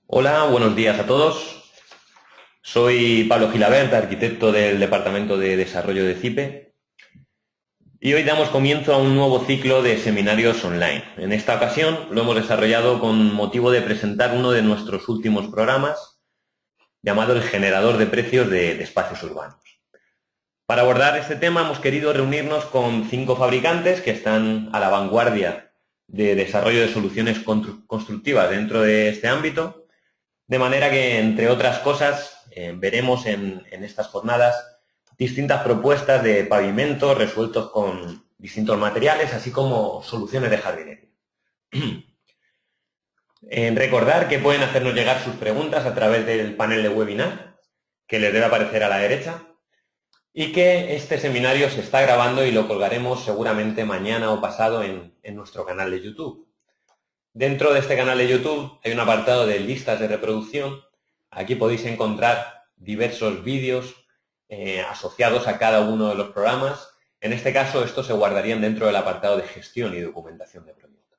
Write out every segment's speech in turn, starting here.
Hola, buenos días a todos. Soy Pablo Gilabert, arquitecto del Departamento de Desarrollo de CIPE, y hoy damos comienzo a un nuevo ciclo de seminarios online. En esta ocasión lo hemos desarrollado con motivo de presentar uno de nuestros últimos programas, llamado el generador de precios de espacios urbanos. Para abordar este tema hemos querido reunirnos con 5 fabricantes que están a la vanguardia de desarrollo de soluciones constructivas dentro de este ámbito. De manera que, entre otras cosas, veremos en estas jornadas distintas propuestas de pavimentos resueltos con distintos materiales, así como soluciones de jardinería. Recordar que pueden hacernos llegar sus preguntas a través del panel de webinar, que les debe aparecer a la derecha, y que este seminario se está grabando y lo colgaremos seguramente mañana o pasado en nuestro canal de YouTube. Dentro de este canal de YouTube hay un apartado de listas de reproducción. Aquí podéis encontrar diversos vídeos asociados a cada uno de los programas. En este caso, estos se guardarían dentro del apartado de gestión y documentación de proyectos.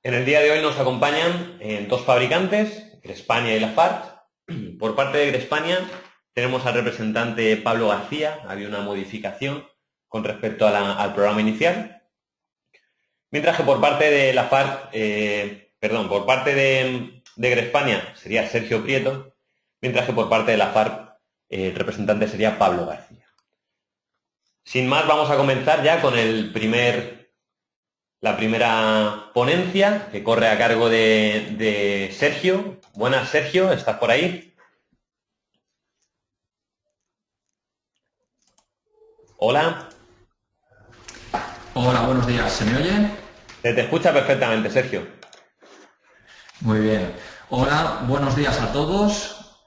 En el día de hoy nos acompañan dos fabricantes, Grespania y Lafarge. Por parte de Grespania tenemos al representante Pablo García. Había una modificación con respecto al programa inicial. Mientras que por parte de por parte de Grespania sería Sergio Prieto, mientras que por parte de Lafarge el representante sería Pablo García. Sin más, vamos a comenzar ya con la primera ponencia, que corre a cargo de Sergio. Buenas, Sergio, ¿estás por ahí? Hola. Hola, buenos días. ¿Se me oye? Se te escucha perfectamente, Sergio. Muy bien. Hola, buenos días a todos.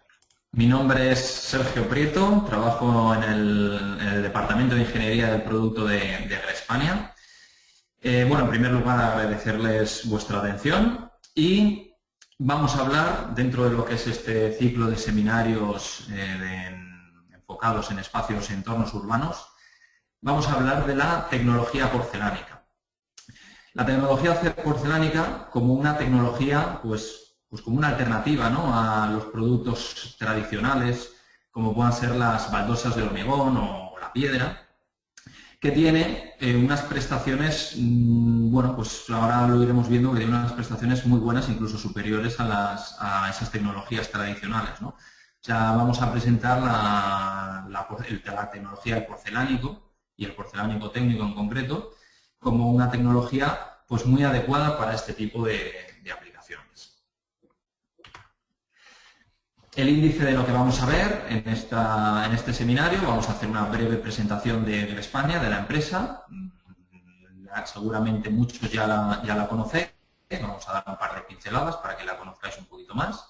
Mi nombre es Sergio Prieto, trabajo en el Departamento de Ingeniería del Producto de Grespania. Bueno, en primer lugar, agradecerles vuestra atención y vamos a hablar, dentro de lo que es este ciclo de seminarios enfocados en espacios y entornos urbanos, vamos a hablar de la tecnología porcelánica. La tecnología porcelánica como una tecnología, pues como una alternativa, ¿no?, a los productos tradicionales, como puedan ser las baldosas de hormigón o la piedra, que tiene unas prestaciones, bueno, pues ahora lo iremos viendo, que tiene unas prestaciones muy buenas, incluso superiores a esas tecnologías tradicionales, ¿no? O sea, vamos a presentar la tecnología del porcelánico y el porcelánico técnico en concreto, como una tecnología pues muy adecuada para este tipo de aplicaciones. El índice de lo que vamos a ver en este seminario, vamos a hacer una breve presentación de Grespania, de la empresa. Seguramente muchos ya la conocéis, vamos a dar un par de pinceladas para que la conozcáis un poquito más.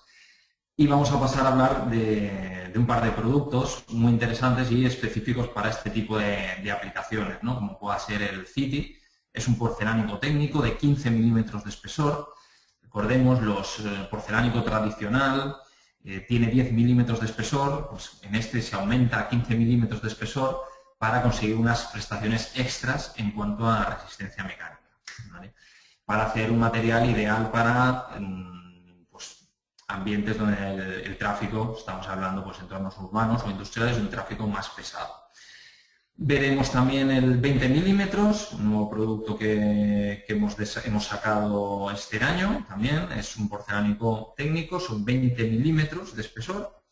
Y vamos a pasar a hablar de un par de productos muy interesantes y específicos para este tipo de aplicaciones, ¿no?, como pueda ser el City. Es un porcelánico técnico de 15 milímetros de espesor. Recordemos, porcelánico tradicional tiene 10 milímetros de espesor, pues en este se aumenta a 15 milímetros de espesor para conseguir unas prestaciones extras en cuanto a resistencia mecánica, ¿vale?, para hacer un material ideal para ambientes donde el tráfico, estamos hablando pues entornos urbanos o industriales, de un tráfico más pesado. Veremos también el 20 milímetros, un nuevo producto que hemos sacado este año también. Es un porcelánico técnico, son 20 milímetros de espesor.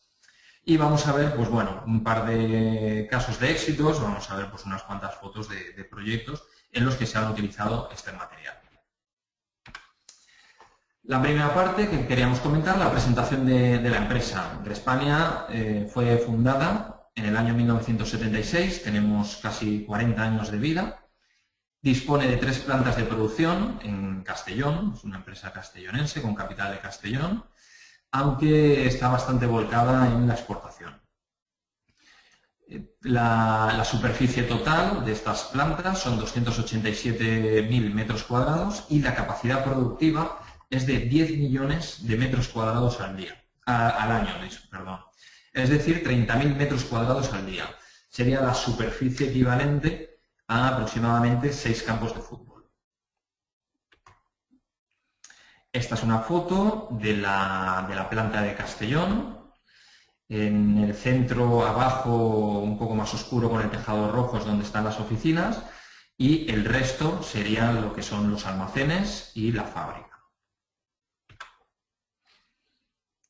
Y vamos a ver, pues bueno, un par de casos de éxitos, vamos a ver pues unas cuantas fotos de proyectos en los que se han utilizado este material. La primera parte que queríamos comentar, la presentación de la empresa. Grespania fue fundada en el año 1976, tenemos casi 40 años de vida. Dispone de 3 plantas de producción en Castellón, es una empresa castellonense con capital de Castellón, aunque está bastante volcada en la exportación. La superficie total de estas plantas son 287.000 metros cuadrados y la capacidad productiva es de 10 millones de metros cuadrados al año. Es decir, 30.000 metros cuadrados al día. Sería la superficie equivalente a aproximadamente 6 campos de fútbol. Esta es una foto de la planta de Castellón. En el centro, abajo, un poco más oscuro con el tejado rojo, es donde están las oficinas, y el resto serían lo que son los almacenes y la fábrica.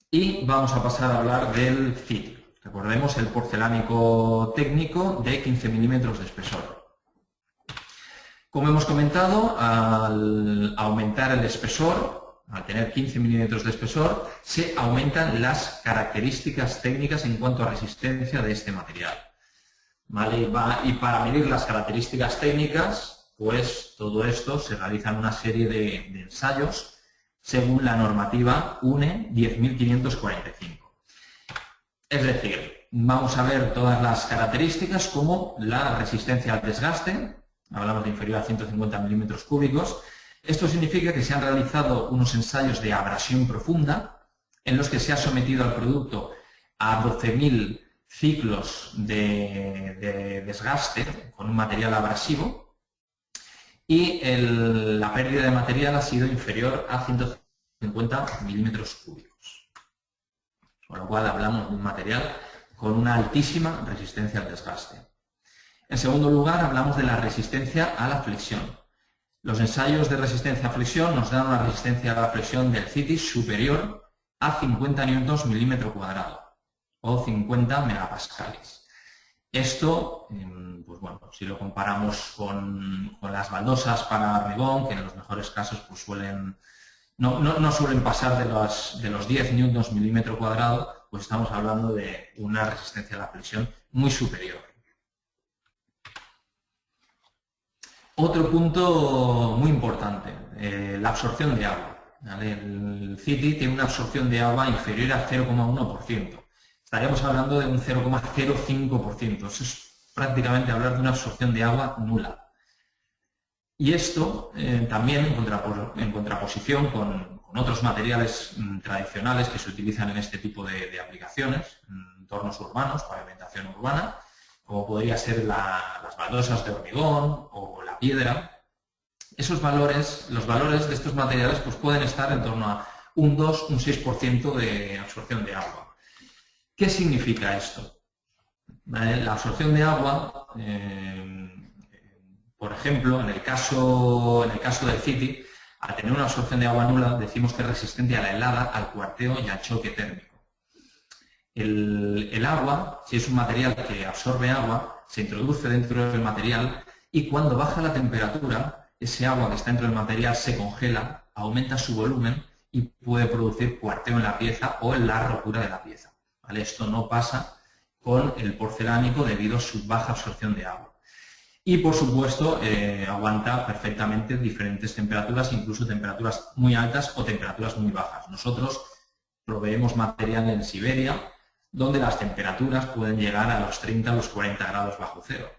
Y vamos a pasar a hablar del CITI. Recordemos el porcelánico técnico de 15 milímetros de espesor. Como hemos comentado, al aumentar el espesor, al tener 15 milímetros de espesor, se aumentan las características técnicas en cuanto a resistencia de este material. ¿Vale? Y para medir las características técnicas, pues todo esto se realiza en una serie de ensayos según la normativa UNE 10545. Es decir, vamos a ver todas las características como la resistencia al desgaste, hablamos de inferior a 150 milímetros cúbicos. Esto significa que se han realizado unos ensayos de abrasión profunda en los que se ha sometido al producto a 12.000 ciclos de desgaste con un material abrasivo y la pérdida de material ha sido inferior a 150 milímetros cúbicos. Con lo cual hablamos de un material con una altísima resistencia al desgaste. En segundo lugar, hablamos de la resistencia a la flexión. Los ensayos de resistencia a flexión nos dan una resistencia a la flexión del CITI superior a 50 newtons milímetro cuadrado o 50 megapascales. Esto, pues bueno, si lo comparamos con las baldosas para hormigón, que en los mejores casos pues no suelen pasar de los 10 newtons milímetro cuadrado, pues estamos hablando de una resistencia a la flexión muy superior. Otro punto muy importante, la absorción de agua. ¿Vale? El CITI tiene una absorción de agua inferior al 0,1%. Estaríamos hablando de un 0,05%. Eso es prácticamente hablar de una absorción de agua nula. Y esto también en contraposición con otros materiales tradicionales que se utilizan en este tipo de aplicaciones, en entornos urbanos, pavimentación urbana, como podría ser las baldosas de hormigón o la piedra. Los valores de estos materiales pues pueden estar en torno a un 2, un 6% de absorción de agua. ¿Qué significa esto? La absorción de agua, por ejemplo, en el caso del CITI, al tener una absorción de agua nula, decimos que es resistente a la helada, al cuarteo y al choque térmico. El agua, si es un material que absorbe agua, se introduce dentro del material y cuando baja la temperatura, ese agua que está dentro del material se congela, aumenta su volumen y puede producir cuarteo en la pieza o en la rotura de la pieza. ¿Vale? Esto no pasa con el porcelánico debido a su baja absorción de agua. Y, por supuesto, aguanta perfectamente diferentes temperaturas, incluso temperaturas muy altas o temperaturas muy bajas. Nosotros proveemos material en Siberia, donde las temperaturas pueden llegar a los 30 a los 40 grados bajo cero.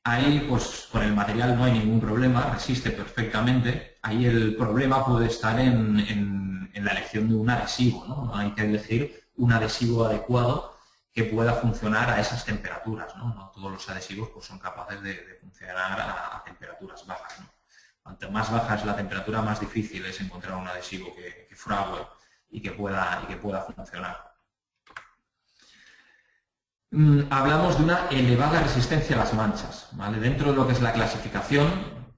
Ahí, pues, con el material no hay ningún problema, resiste perfectamente. Ahí el problema puede estar en la elección de un adhesivo, ¿no? Hay que elegir un adhesivo adecuado que pueda funcionar a esas temperaturas, ¿no? No todos los adhesivos pues, son capaces de funcionar a temperaturas bajas, ¿no? Cuanto más baja es la temperatura, más difícil es encontrar un adhesivo que frague y que pueda funcionar. Hablamos de una elevada resistencia a las manchas, ¿vale? Dentro de lo que es la clasificación,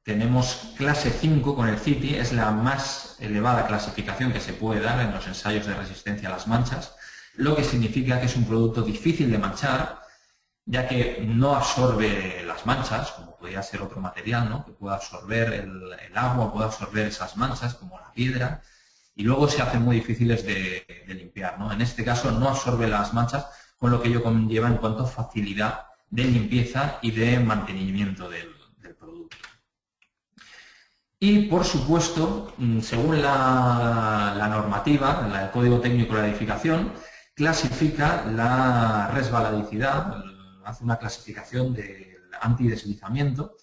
tenemos clase 5 con el CITI, es la más elevada clasificación que se puede dar en los ensayos de resistencia a las manchas, lo que significa que es un producto difícil de manchar, ya que no absorbe las manchas, como podría ser otro material, ¿no? Que pueda absorber el agua, pueda absorber esas manchas, como la piedra, y luego se hacen muy difíciles de limpiar, ¿no? En este caso no absorbe las manchas, con lo que ello conlleva en cuanto a facilidad de limpieza y de mantenimiento del producto. Y, por supuesto, según la normativa, el Código Técnico de la Edificación, clasifica la resbaladicidad, hace una clasificación del antideslizamiento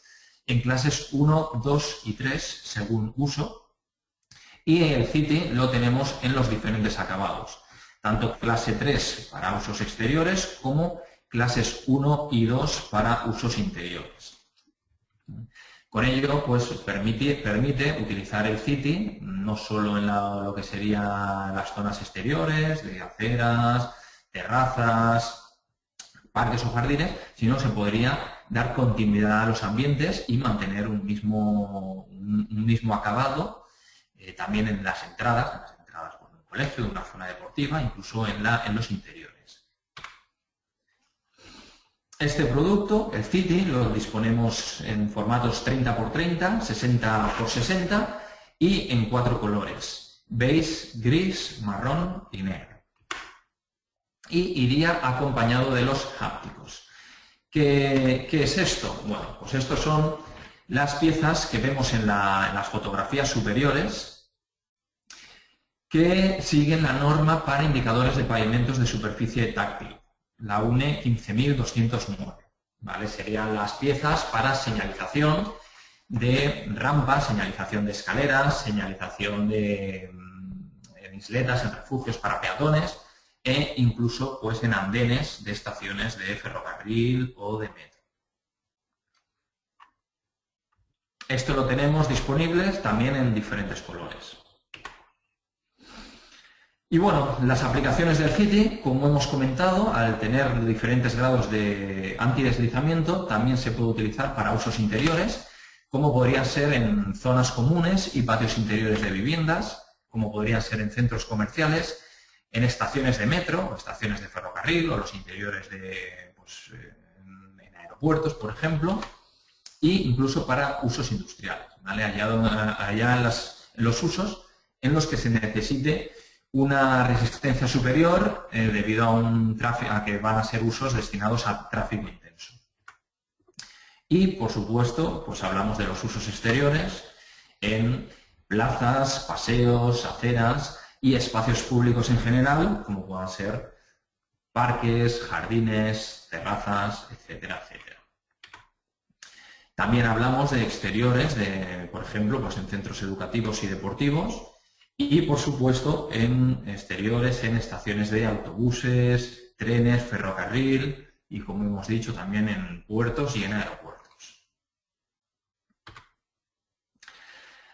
en clases 1, 2 y 3 según uso, y el CITI lo tenemos en los diferentes acabados, tanto clase 3 para usos exteriores como clases 1 y 2 para usos interiores. Con ello, pues permite utilizar el CITI no solo en lo que serían las zonas exteriores, de aceras, terrazas, parques o jardines, sino se podría dar continuidad a los ambientes y mantener un mismo acabado también en las entradas de un colegio, de una zona deportiva, incluso en los interiores. Este producto, el CITI, lo disponemos en formatos 30×30, 60×60 y en 4 colores: beige, gris, marrón y negro. Y iría acompañado de los hápticos. ¿Qué es esto? Bueno, pues estos son las piezas que vemos en las fotografías superiores que siguen la norma para indicadores de pavimentos de superficie táctil, la UNE 15209. ¿Vale? Serían las piezas para señalización de rampas, señalización de escaleras, señalización en isletas, en refugios para peatones e incluso pues, en andenes de estaciones de ferrocarril o de metro. Esto lo tenemos disponible también en diferentes colores. Y bueno, las aplicaciones del CITI, como hemos comentado, al tener diferentes grados de antideslizamiento, también se puede utilizar para usos interiores, como podrían ser en zonas comunes y patios interiores de viviendas, como podrían ser en centros comerciales, en estaciones de metro o estaciones de ferrocarril o los interiores en aeropuertos, por ejemplo, e incluso para usos industriales, ¿vale? Allá en los usos en los que se necesite una resistencia superior debido a que van a ser usos destinados a tráfico intenso. Y, por supuesto, pues hablamos de los usos exteriores en plazas, paseos, aceras y espacios públicos en general, como puedan ser parques, jardines, terrazas, etcétera, etcétera. También hablamos de exteriores, por ejemplo, pues en centros educativos y deportivos, y, por supuesto, en exteriores, en estaciones de autobuses, trenes, ferrocarril y, como hemos dicho, también en puertos y en aeropuertos.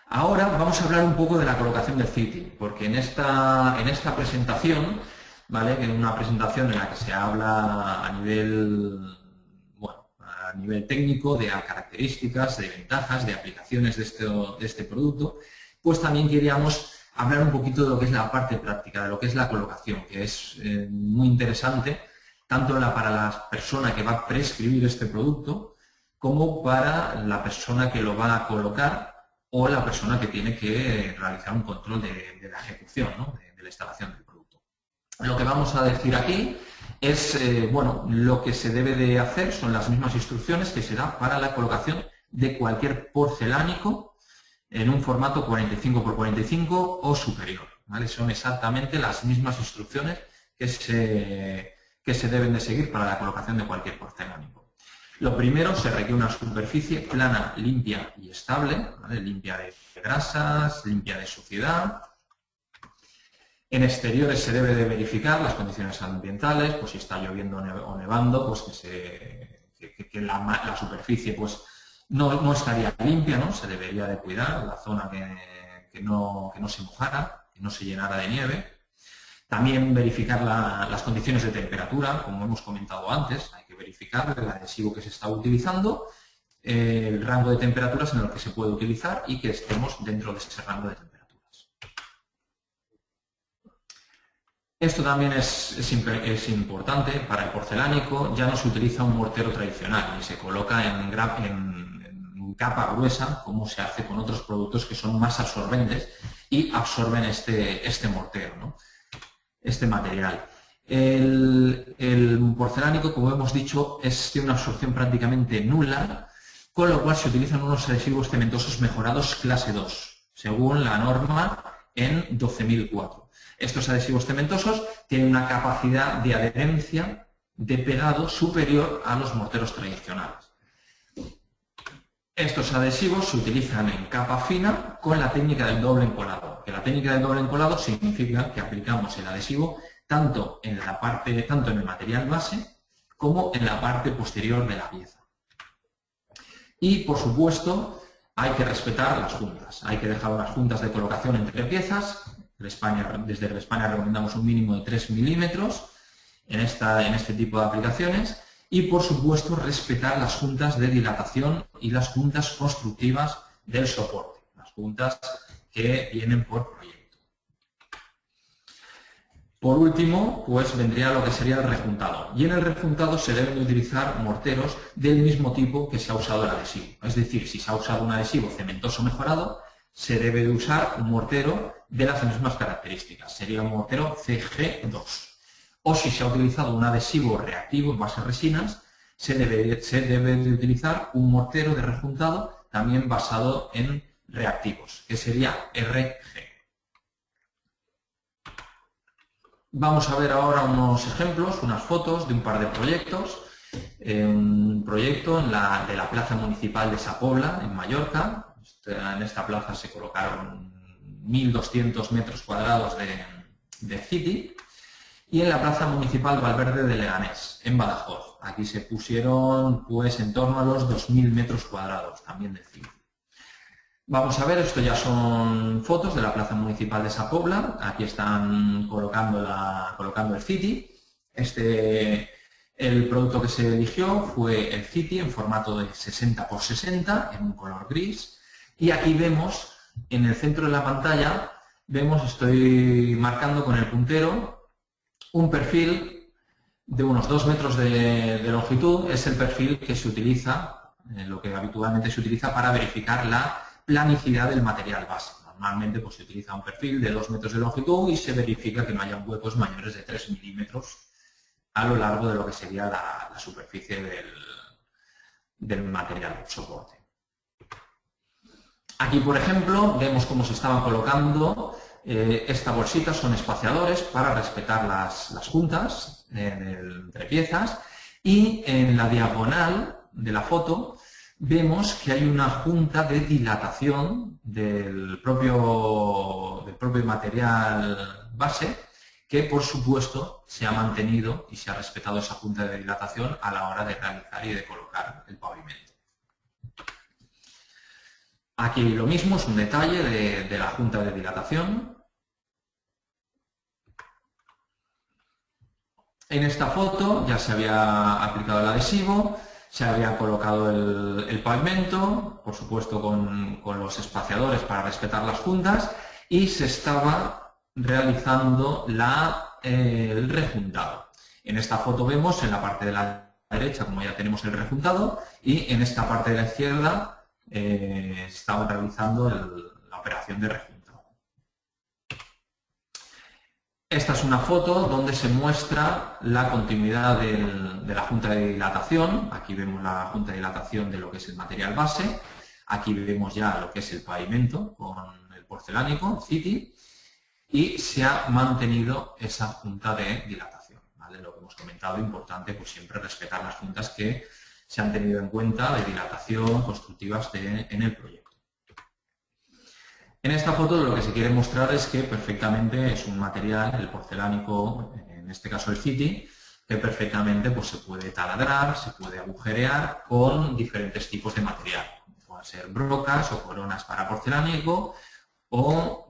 Ahora vamos a hablar un poco de la colocación del CITI, porque en esta presentación, ¿vale? En una presentación en la que se habla a nivel técnico de características, de ventajas, de aplicaciones de este producto, pues también queríamos hablar un poquito de lo que es la parte práctica, de lo que es la colocación, que es muy interesante, tanto para la persona que va a prescribir este producto, como para la persona que lo va a colocar o la persona que tiene que realizar un control de la ejecución, ¿no? de la instalación del producto. Lo que vamos a decir aquí es, lo que se debe de hacer son las mismas instrucciones que se da para la colocación de cualquier porcelánico en un formato 45×45 o superior, ¿vale? Son exactamente las mismas instrucciones que se deben de seguir para la colocación de cualquier porcelánico. Lo primero, se requiere una superficie plana, limpia y estable, ¿vale? Limpia de grasas, limpia de suciedad. En exteriores se debe de verificar las condiciones ambientales, pues si está lloviendo o nevando, pues que la superficie pues no estaría limpia, ¿no? Se debería de cuidar la zona que no se mojara, que no se llenara de nieve. También verificar las condiciones de temperatura, como hemos comentado antes, hay que verificar el adhesivo que se está utilizando, el rango de temperaturas en el que se puede utilizar y que estemos dentro de ese rango de temperaturas. Esto también es importante para el porcelánico, ya no se utiliza un mortero tradicional y se coloca en capa gruesa, como se hace con otros productos que son más absorbentes y absorben este mortero, ¿no? Este material. El porcelánico, como hemos dicho, tiene una absorción prácticamente nula, con lo cual se utilizan unos adhesivos cementosos mejorados clase 2, según la norma en 12004. Estos adhesivos cementosos tienen una capacidad de adherencia de pegado superior a los morteros tradicionales. Estos adhesivos se utilizan en capa fina con la técnica del doble encolado. Que la técnica del doble encolado significa que aplicamos el adhesivo tanto en el material base como en la parte posterior de la pieza. Y, por supuesto, hay que respetar las juntas. Hay que dejar unas juntas de colocación entre piezas. Desde el España recomendamos un mínimo de 3 milímetros en este tipo de aplicaciones. Y, por supuesto, respetar las juntas de dilatación y las juntas constructivas del soporte, las juntas que vienen por proyecto. Por último, pues vendría lo que sería el rejuntado. Y en el rejuntado se deben utilizar morteros del mismo tipo que se ha usado el adhesivo. Es decir, si se ha usado un adhesivo cementoso mejorado, se debe de usar un mortero de las mismas características. Sería un mortero CG2. O si se ha utilizado un adhesivo reactivo en base a resinas, se debe de utilizar un mortero de rejuntado también basado en reactivos, que sería RG. Vamos a ver ahora unos ejemplos, unas fotos de un par de proyectos. Un proyecto de la Plaza Municipal de Sa Pobla, en Mallorca. En esta plaza se colocaron 1.200 metros cuadrados de City. Y en la Plaza Municipal Valverde de Leganés, en Badajoz. Aquí se pusieron pues en torno a los 2.000 metros cuadrados, también de City. Vamos a ver, esto ya son fotos de la Plaza Municipal de Sa Pobla. Aquí están colocando el City. El producto que se eligió fue el City en formato de 60 x 60, en un color gris. Y aquí vemos, en el centro de la pantalla, estoy marcando con el puntero un perfil de unos 2 metros de longitud. Es el perfil que se utiliza, lo que habitualmente se utiliza para verificar la planicidad del material base. Normalmente pues, se utiliza un perfil de 2 metros de longitud y se verifica que no haya huecos mayores de 3 milímetros a lo largo de lo que sería la superficie del material del soporte. Aquí, por ejemplo, vemos cómo se estaban colocando esta bolsita. Son espaciadores para respetar las juntas entre piezas, y en la diagonal de la foto vemos que hay una junta de dilatación del propio material base, que por supuesto se ha mantenido y se ha respetado esa junta de dilatación a la hora de realizar y de colocar el pavimento. Aquí lo mismo, es un detalle de la junta de dilatación. En esta foto ya se había aplicado el adhesivo, se había colocado el pavimento, por supuesto con los espaciadores para respetar las juntas, y se estaba realizando el rejuntado. En esta foto vemos en la parte de la derecha como ya tenemos el rejuntado, y en esta parte de la izquierda estaba realizando la operación de rejuntado. Esta es una foto donde se muestra la continuidad de la junta de dilatación. Aquí vemos la junta de dilatación de lo que es el material base. Aquí vemos ya lo que es el pavimento con el porcelánico, City, y se ha mantenido esa junta de dilatación, ¿vale? Lo que hemos comentado, importante pues siempre respetar las juntas que se han tenido en cuenta de dilatación constructivas en el proyecto. En esta foto lo que se quiere mostrar es que perfectamente es un material, el porcelánico, en este caso el City, que perfectamente pues, se puede taladrar, se puede agujerear con diferentes tipos de material. Pueden ser brocas o coronas para porcelánico, o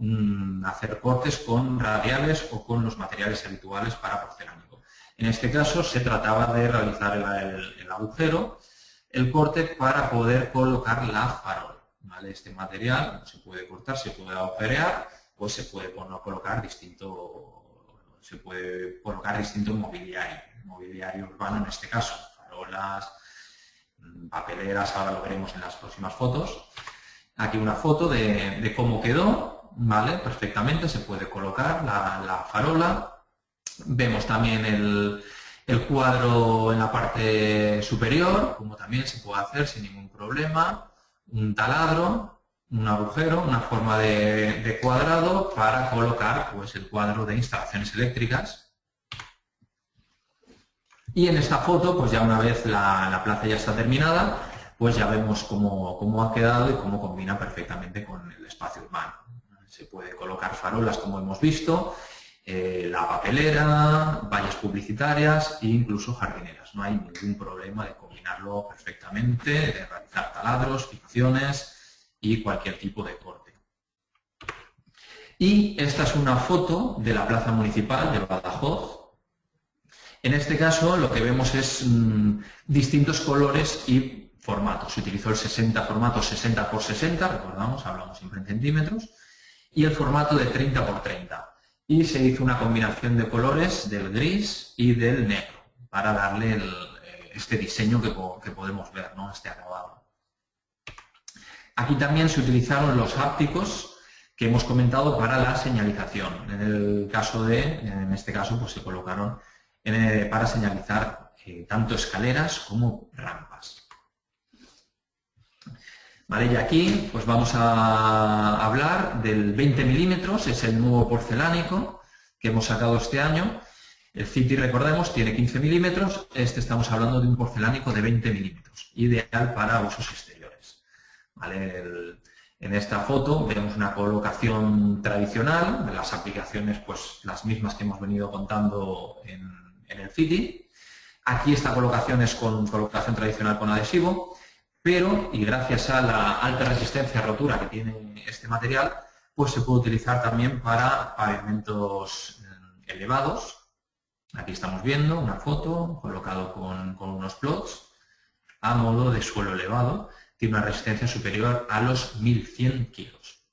hacer cortes con radiales o con los materiales habituales para porcelánico. En este caso se trataba de realizar el agujero, el corte para poder colocar la farola, ¿vale? Este material se puede cortar, se puede agujerear, pues se puede colocar distinto mobiliario urbano en este caso, farolas, papeleras, ahora lo veremos en las próximas fotos. Aquí una foto de cómo quedó, ¿vale? Perfectamente se puede colocar la farola. Vemos también el cuadro en la parte superior, como también se puede hacer sin ningún problema. Un taladro, un agujero, una forma de cuadrado para colocar pues, el cuadro de instalaciones eléctricas. Y en esta foto, pues ya una vez la plaza ya está terminada, pues ya vemos cómo ha quedado y cómo combina perfectamente con el espacio urbano. Se puede colocar farolas, como hemos visto, la papelera, vallas publicitarias e incluso jardineras. No hay ningún problema de combinarlo perfectamente, de realizar taladros, fijaciones y cualquier tipo de corte. Y esta es una foto de la plaza municipal de Badajoz. En este caso lo que vemos es distintos colores y formatos. Se utilizó el formato 60 x 60, recordamos, hablamos siempre en centímetros, y el formato de 30 x 30. Y se hizo una combinación de colores del gris y del negro para darle este diseño que podemos ver, ¿no? Este acabado. Aquí también se utilizaron los hápticos que hemos comentado para la señalización. En este caso, pues se colocaron para señalizar tanto escaleras como rampas. Vale, y aquí pues vamos a hablar del 20 milímetros, es el nuevo porcelánico que hemos sacado este año. El City, recordemos, tiene 15 milímetros, estamos hablando de un porcelánico de 20 milímetros, ideal para usos exteriores. ¿Vale? En esta foto vemos una colocación tradicional, de las aplicaciones pues las mismas que hemos venido contando en el City. Aquí esta colocación es con colocación tradicional con adhesivo, pero, y gracias a la alta resistencia a rotura que tiene este material, pues se puede utilizar también para pavimentos elevados. Aquí estamos viendo una foto colocado con unos plots a modo de suelo elevado. Tiene una resistencia superior a los 1100 kilos.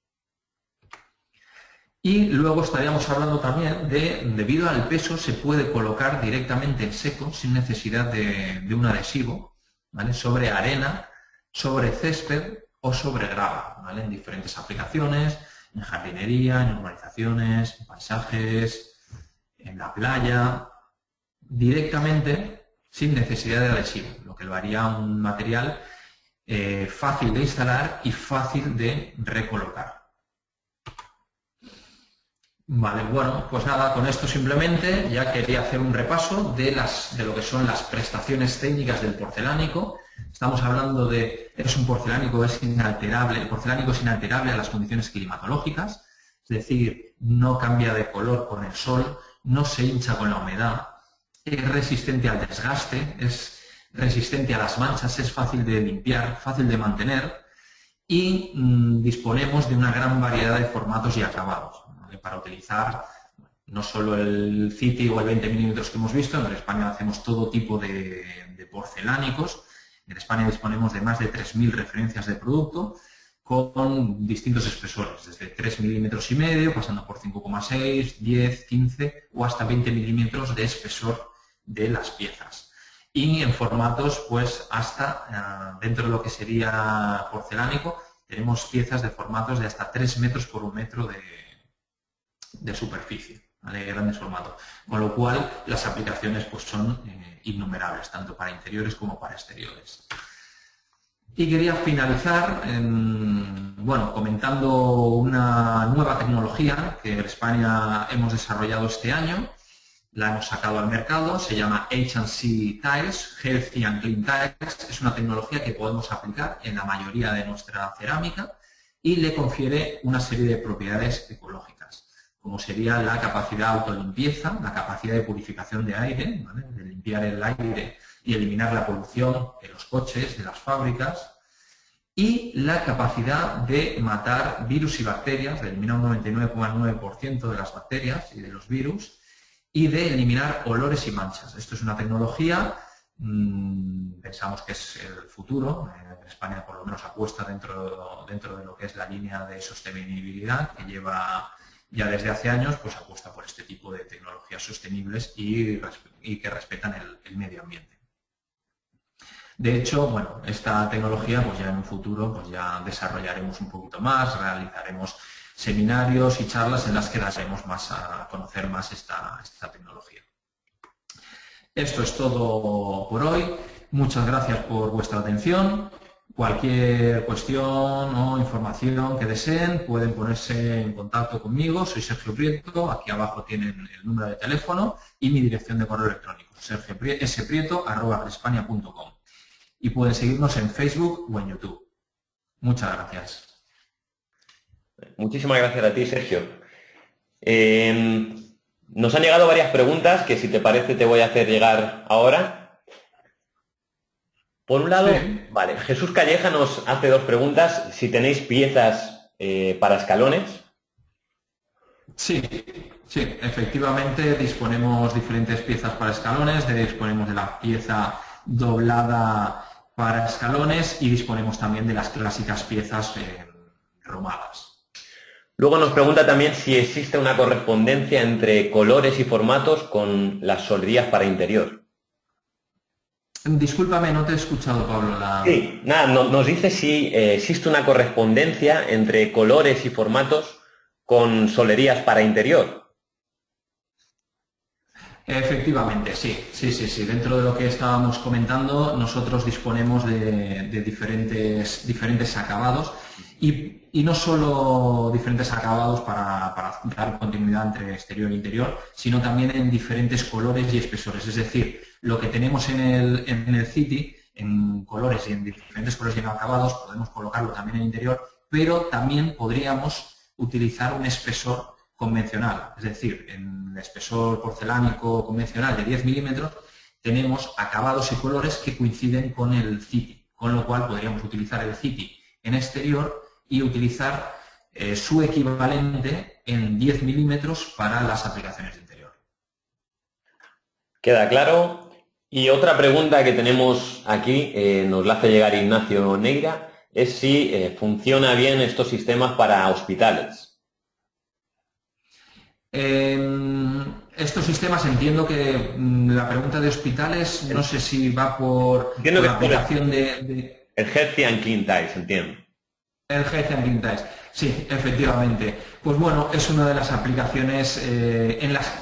Y luego estaríamos hablando también de, debido al peso, se puede colocar directamente en seco sin necesidad de un adhesivo, ¿vale? Sobre arena, sobre césped o sobre grava, ¿vale? En diferentes aplicaciones, en jardinería, en urbanizaciones, en paisajes, en la playa, directamente sin necesidad de adhesivo, lo que lo haría un material fácil de instalar y fácil de recolocar. Vale, bueno, pues nada, con esto simplemente ya quería hacer un repaso de lo que son las prestaciones técnicas del porcelánico. Estamos hablando de, es un porcelánico es inalterable, el porcelánico es inalterable a las condiciones climatológicas, es decir, no cambia de color con el sol, no se hincha con la humedad, es resistente al desgaste, es resistente a las manchas, es fácil de limpiar, fácil de mantener y disponemos de una gran variedad de formatos y acabados, ¿vale? Para utilizar no solo el City o el 20 milímetros que hemos visto, en España hacemos todo tipo de porcelánicos. En España disponemos de más de 3.000 referencias de producto con distintos espesores, desde 3 milímetros y medio, pasando por 5,6, 10, 15 o hasta 20 milímetros de espesor de las piezas. Y en formatos, pues hasta dentro de lo que sería porcelánico, tenemos piezas de formatos de hasta 3 metros por 1 metro de superficie, ¿vale? Grandes formatos. Con lo cual, las aplicaciones pues son innumerables, tanto para interiores como para exteriores. Y quería finalizar comentando una nueva tecnología que en España hemos desarrollado este año. La hemos sacado al mercado, se llama H&C Tiles, Healthy and Clean Tiles. Es una tecnología que podemos aplicar en la mayoría de nuestra cerámica y le confiere una serie de propiedades ecológicas, como sería la capacidad de autolimpieza, la capacidad de purificación de aire, ¿vale? De limpiar el aire y eliminar la polución de los coches, de las fábricas, y la capacidad de matar virus y bacterias, de eliminar un 99,9% de las bacterias y de los virus, y de eliminar olores y manchas. Esto es una tecnología, pensamos que es el futuro. En España por lo menos apuesta dentro de lo que es la línea de sostenibilidad que lleva ya desde hace años, pues apuesta por este tipo de tecnologías sostenibles y que respetan el medio ambiente. De hecho, bueno, esta tecnología pues ya en un futuro pues ya desarrollaremos un poquito más, realizaremos seminarios y charlas en las que daremos más a conocer más esta tecnología. Esto es todo por hoy. Muchas gracias por vuestra atención. Cualquier cuestión o información que deseen pueden ponerse en contacto conmigo. Soy Sergio Prieto. Aquí abajo tienen el número de teléfono y mi dirección de correo electrónico, sprieto@grespaña.com. Y pueden seguirnos en Facebook o en YouTube. Muchas gracias. Muchísimas gracias a ti, Sergio. Nos han llegado varias preguntas que, si te parece, te voy a hacer llegar ahora. Por un lado, Sí, vale, Jesús Calleja nos hace dos preguntas. Si tenéis piezas para escalones. sí, sí, efectivamente disponemos diferentes piezas para escalones, disponemos de la pieza doblada para escalones y disponemos también de las clásicas piezas romadas. Luego nos pregunta también si existe una correspondencia entre colores y formatos con las solerías para interior. Discúlpame, no te he escuchado, Pablo. Sí, nada, nos dice si existe una correspondencia entre colores y formatos con solerías para interior. Efectivamente, sí, sí, sí, sí. Dentro de lo que estábamos comentando, nosotros disponemos de diferentes acabados y no solo diferentes acabados para dar continuidad entre exterior e interior, sino también en diferentes colores y espesores. Es decir, lo que tenemos en el City, en colores y en diferentes colores y en acabados, podemos colocarlo también en el interior, pero también podríamos utilizar un espesor convencional, es decir, en el espesor porcelánico convencional de 10 milímetros tenemos acabados y colores que coinciden con el City, con lo cual podríamos utilizar el City en exterior y utilizar su equivalente en 10 milímetros para las aplicaciones de interior. ¿Queda claro? Y otra pregunta que tenemos aquí, nos la hace llegar Ignacio Neira, es si funciona bien estos sistemas para hospitales. Estos sistemas, entiendo que la pregunta de hospitales, no sé si va Entiendo por que la es por aplicación de el Healthy and Clean Tiles, entiendo. el Health and Green Ties. Sí, efectivamente. Pues bueno, es una de las aplicaciones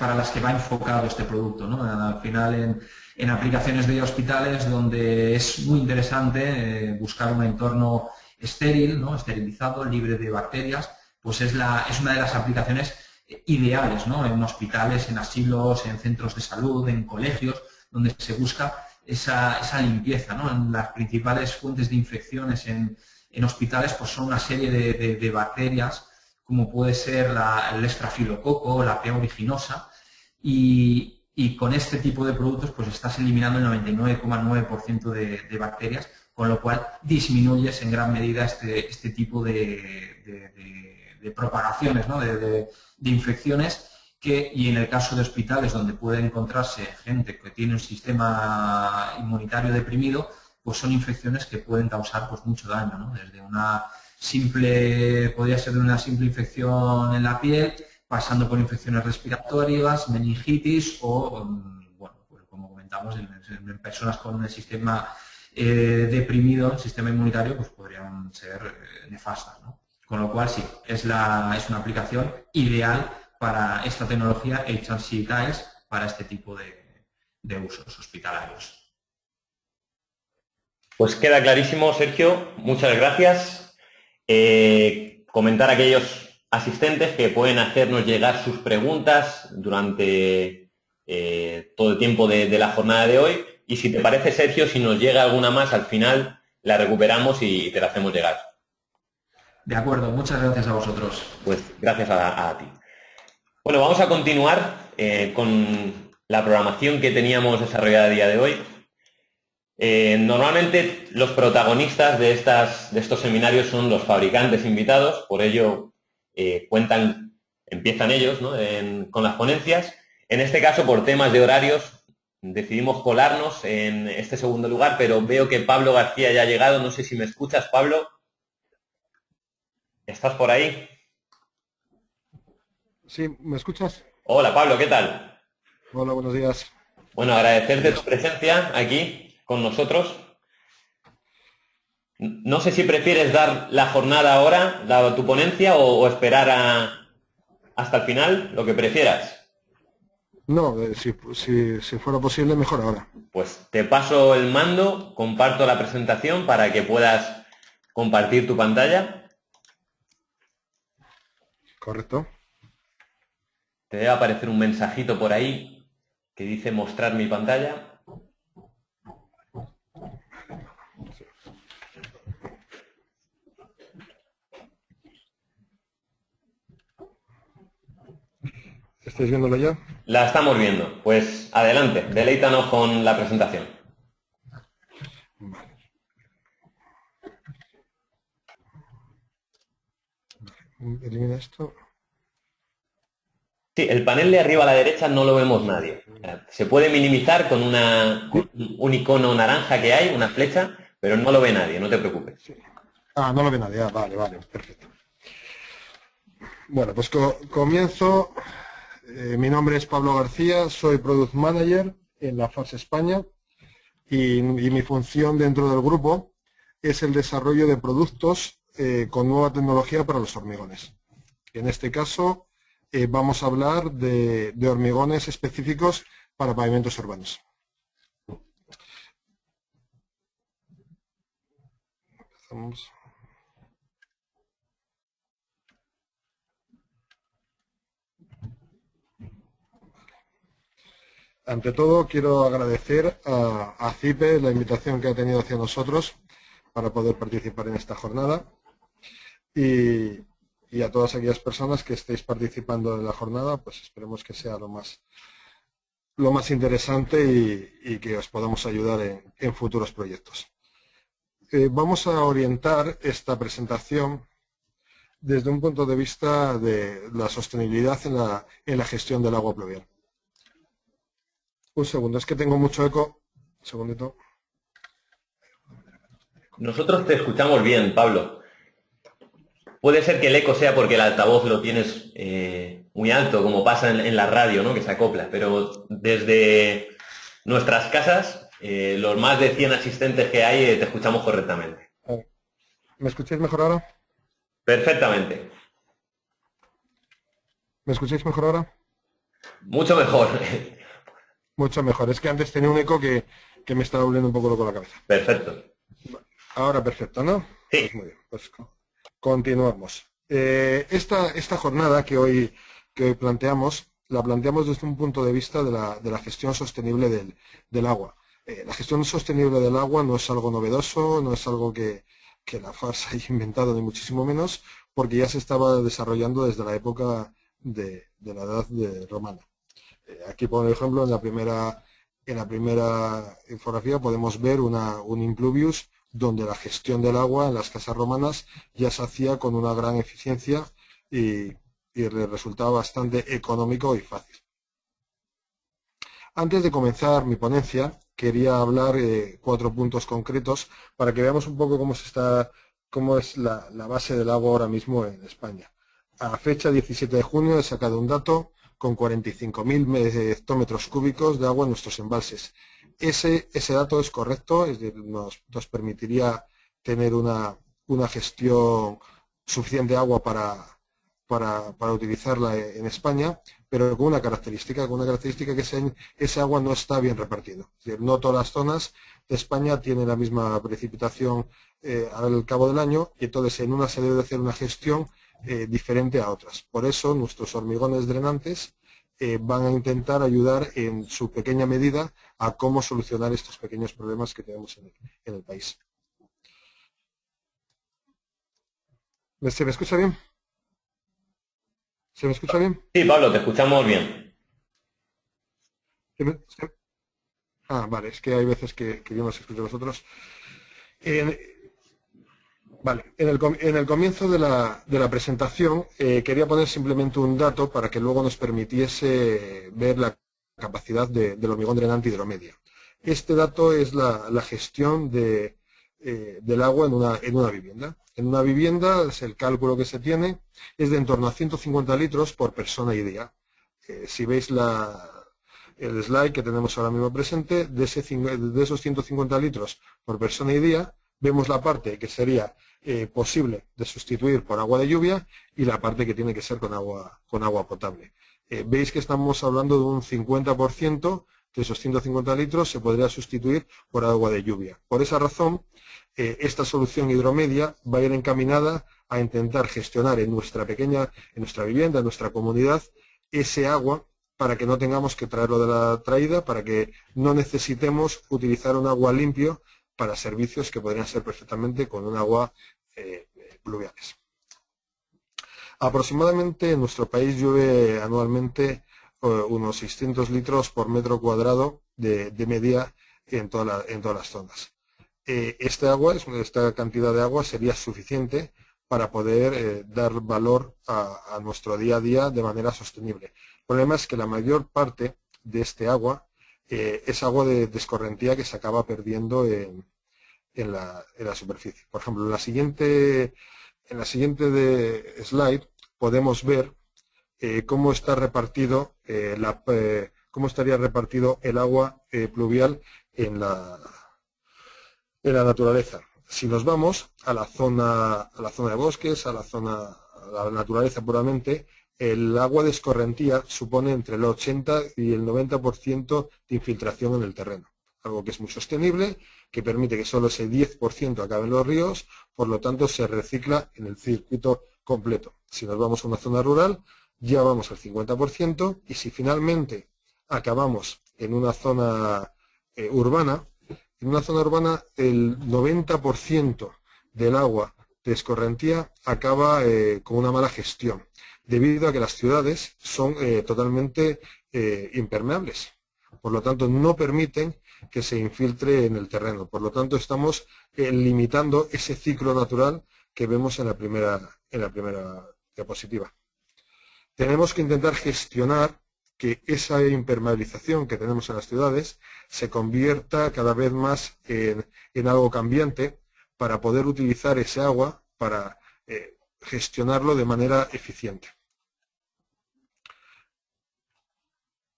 para las que va enfocado este producto, ¿no? Al final en aplicaciones de hospitales donde es muy interesante buscar un entorno estéril, ¿no? Esterilizado, libre de bacterias, pues es una de las aplicaciones ideales, ¿no? En hospitales, en asilos, en centros de salud, en colegios, donde se busca esa limpieza, ¿no? En las principales fuentes de infecciones en hospitales pues son una serie de bacterias, como puede ser el estrafilococo, la P. originosa, y con este tipo de productos pues estás eliminando el 99,9% de bacterias, con lo cual disminuyes en gran medida este tipo de propagaciones, ¿no? de infecciones y en el caso de hospitales donde puede encontrarse gente que tiene un sistema inmunitario deprimido, pues son infecciones que pueden causar pues mucho daño, ¿no? Desde podría ser de una simple infección en la piel, pasando por infecciones respiratorias, meningitis o, bueno, pues como comentamos, en personas con el sistema deprimido, el sistema inmunitario, pues podrían ser nefastas, ¿no? Con lo cual sí, es una aplicación ideal para esta tecnología HRC Tiles para este tipo de usos hospitalarios. Pues queda clarísimo, Sergio. Muchas gracias. Comentar a aquellos asistentes que pueden hacernos llegar sus preguntas durante todo el tiempo de la jornada de hoy. Y si te parece, Sergio, si nos llega alguna más, al final la recuperamos y te la hacemos llegar. De acuerdo, muchas gracias a vosotros. Pues gracias a ti. Bueno, vamos a continuar con la programación que teníamos desarrollada a día de hoy. Normalmente los protagonistas de estos seminarios son los fabricantes invitados, por ello empiezan ellos, ¿no? Con las ponencias. En este caso, por temas de horarios, decidimos colarnos en este segundo lugar, pero veo que Pablo García ya ha llegado. No sé si me escuchas, Pablo. ¿Estás por ahí? Sí, ¿me escuchas? Hola, Pablo, ¿qué tal? Hola, buenos días. Bueno, agradecerte tu presencia aquí con nosotros. No sé si prefieres dar la jornada ahora, tu ponencia, o esperar hasta el final, lo que prefieras. No, si fuera posible, mejor ahora. Pues te paso el mando, comparto la presentación para que puedas compartir tu pantalla. Correcto. Te debe aparecer un mensajito por ahí que dice mostrar mi pantalla. ¿Estáis viéndolo ya? La estamos viendo. Pues adelante, deleítanos con la presentación. Vale. Elimina esto. Sí, el panel de arriba a la derecha no lo vemos nadie. Se puede minimizar con un icono naranja que hay, una flecha, pero no lo ve nadie, no te preocupes. Sí. Ah, no lo ve nadie. Ah, vale, vale, perfecto. Bueno, pues comienzo. Mi nombre es Pablo García, soy Product Manager en Lafarge España y mi función dentro del grupo es el desarrollo de productos con nueva tecnología para los hormigones. En este caso vamos a hablar de hormigones específicos para pavimentos urbanos. Empezamos. Ante todo, quiero agradecer a CIPE la invitación que ha tenido hacia nosotros para poder participar en esta jornada y a todas aquellas personas que estéis participando en la jornada, pues esperemos que sea lo más interesante y que os podamos ayudar en futuros proyectos. Vamos a orientar esta presentación desde un punto de vista de la sostenibilidad en la gestión del agua pluvial. Un segundo, es que tengo mucho eco. Un segundito. Nosotros te escuchamos bien, Pablo. Puede ser que el eco sea porque el altavoz lo tienes muy alto, como pasa en la radio, ¿no? Que se acopla, pero desde nuestras casas, los más de 100 asistentes que hay, te escuchamos correctamente. ¿Me escucháis mejor ahora? Perfectamente. ¿Me escucháis mejor ahora? Mucho mejor. Mucho mejor. Es que antes tenía un eco que me estaba volviendo un poco loco la cabeza. Perfecto. Ahora perfecto, ¿no? Sí. Pues muy bien. Pues continuamos. Esta jornada que hoy planteamos, la planteamos desde un punto de vista de la gestión sostenible del agua. La gestión sostenible del agua no es algo novedoso, no es algo que Lafarge haya inventado, ni muchísimo menos, porque ya se estaba desarrollando desde la época de la edad romana. Aquí, por ejemplo, en la primera infografía podemos ver un impluvius donde la gestión del agua en las casas romanas ya se hacía con una gran eficiencia y le resultaba bastante económico y fácil. Antes de comenzar mi ponencia, quería hablar 4 puntos concretos para que veamos un poco cómo es la base del agua ahora mismo en España. A fecha 17 de junio he sacado un dato con 45.000 hectómetros cúbicos de agua en nuestros embalses. Ese dato es correcto, es decir, nos permitiría tener una gestión suficiente de agua para utilizarla en España, pero con una característica que ese agua no está bien repartido. Es decir, no todas las zonas de España tienen la misma precipitación al cabo del año, y entonces en una se debe hacer una gestión diferente a otras. Por eso nuestros hormigones drenantes van a intentar ayudar en su pequeña medida a cómo solucionar estos pequeños problemas que tenemos en el país. ¿Se me escucha bien? ¿Se me escucha bien? Sí, Pablo, te escuchamos bien. Vale, es que hay veces que yo no os escucho a vosotros. Vale, en el comienzo de la presentación quería poner simplemente un dato para que luego nos permitiese ver la capacidad del hormigón drenante hidromedia. Este dato es la gestión del agua en una vivienda. En una vivienda, el cálculo que se tiene es de en torno a 150 litros por persona y día. Si veis el slide que tenemos ahora mismo presente, de esos 150 litros por persona y día, vemos la parte que sería posible de sustituir por agua de lluvia y la parte que tiene que ser con agua potable. Veis que estamos hablando de un 50% de esos 150 litros se podría sustituir por agua de lluvia. Por esa razón, esta solución hidromedia va a ir encaminada a intentar gestionar en nuestra vivienda, en nuestra comunidad, ese agua para que no tengamos que traerlo de la traída, para que no necesitemos utilizar un agua limpio para servicios que podrían ser perfectamente con un agua pluviales. Aproximadamente en nuestro país llueve anualmente unos 600 litros por metro cuadrado de media en todas las zonas. Esta cantidad de agua sería suficiente para poder dar valor a nuestro día a día de manera sostenible. El problema es que la mayor parte de este agua es agua de escorrentía que se acaba perdiendo en la superficie. Por ejemplo, en la siguiente slide podemos ver cómo está repartido cómo estaría repartido el agua pluvial en la naturaleza. Si nos vamos a la zona de bosques, a la naturaleza puramente, el agua de escorrentía supone entre el 80 y el 90% de infiltración en el terreno. Algo que es muy sostenible, que permite que solo ese 10% acabe en los ríos, por lo tanto se recicla en el circuito completo. Si nos vamos a una zona rural, ya vamos al 50%, y si finalmente acabamos en una zona urbana, el 90% del agua de escorrentía acaba con una mala gestión, debido a que las ciudades son totalmente impermeables. Por lo tanto, no permiten que se infiltre en el terreno. Por lo tanto, estamos limitando ese ciclo natural que vemos en la primera diapositiva. Tenemos que intentar gestionar que esa impermeabilización que tenemos en las ciudades se convierta cada vez más en algo cambiante, para poder utilizar ese agua para gestionarlo de manera eficiente.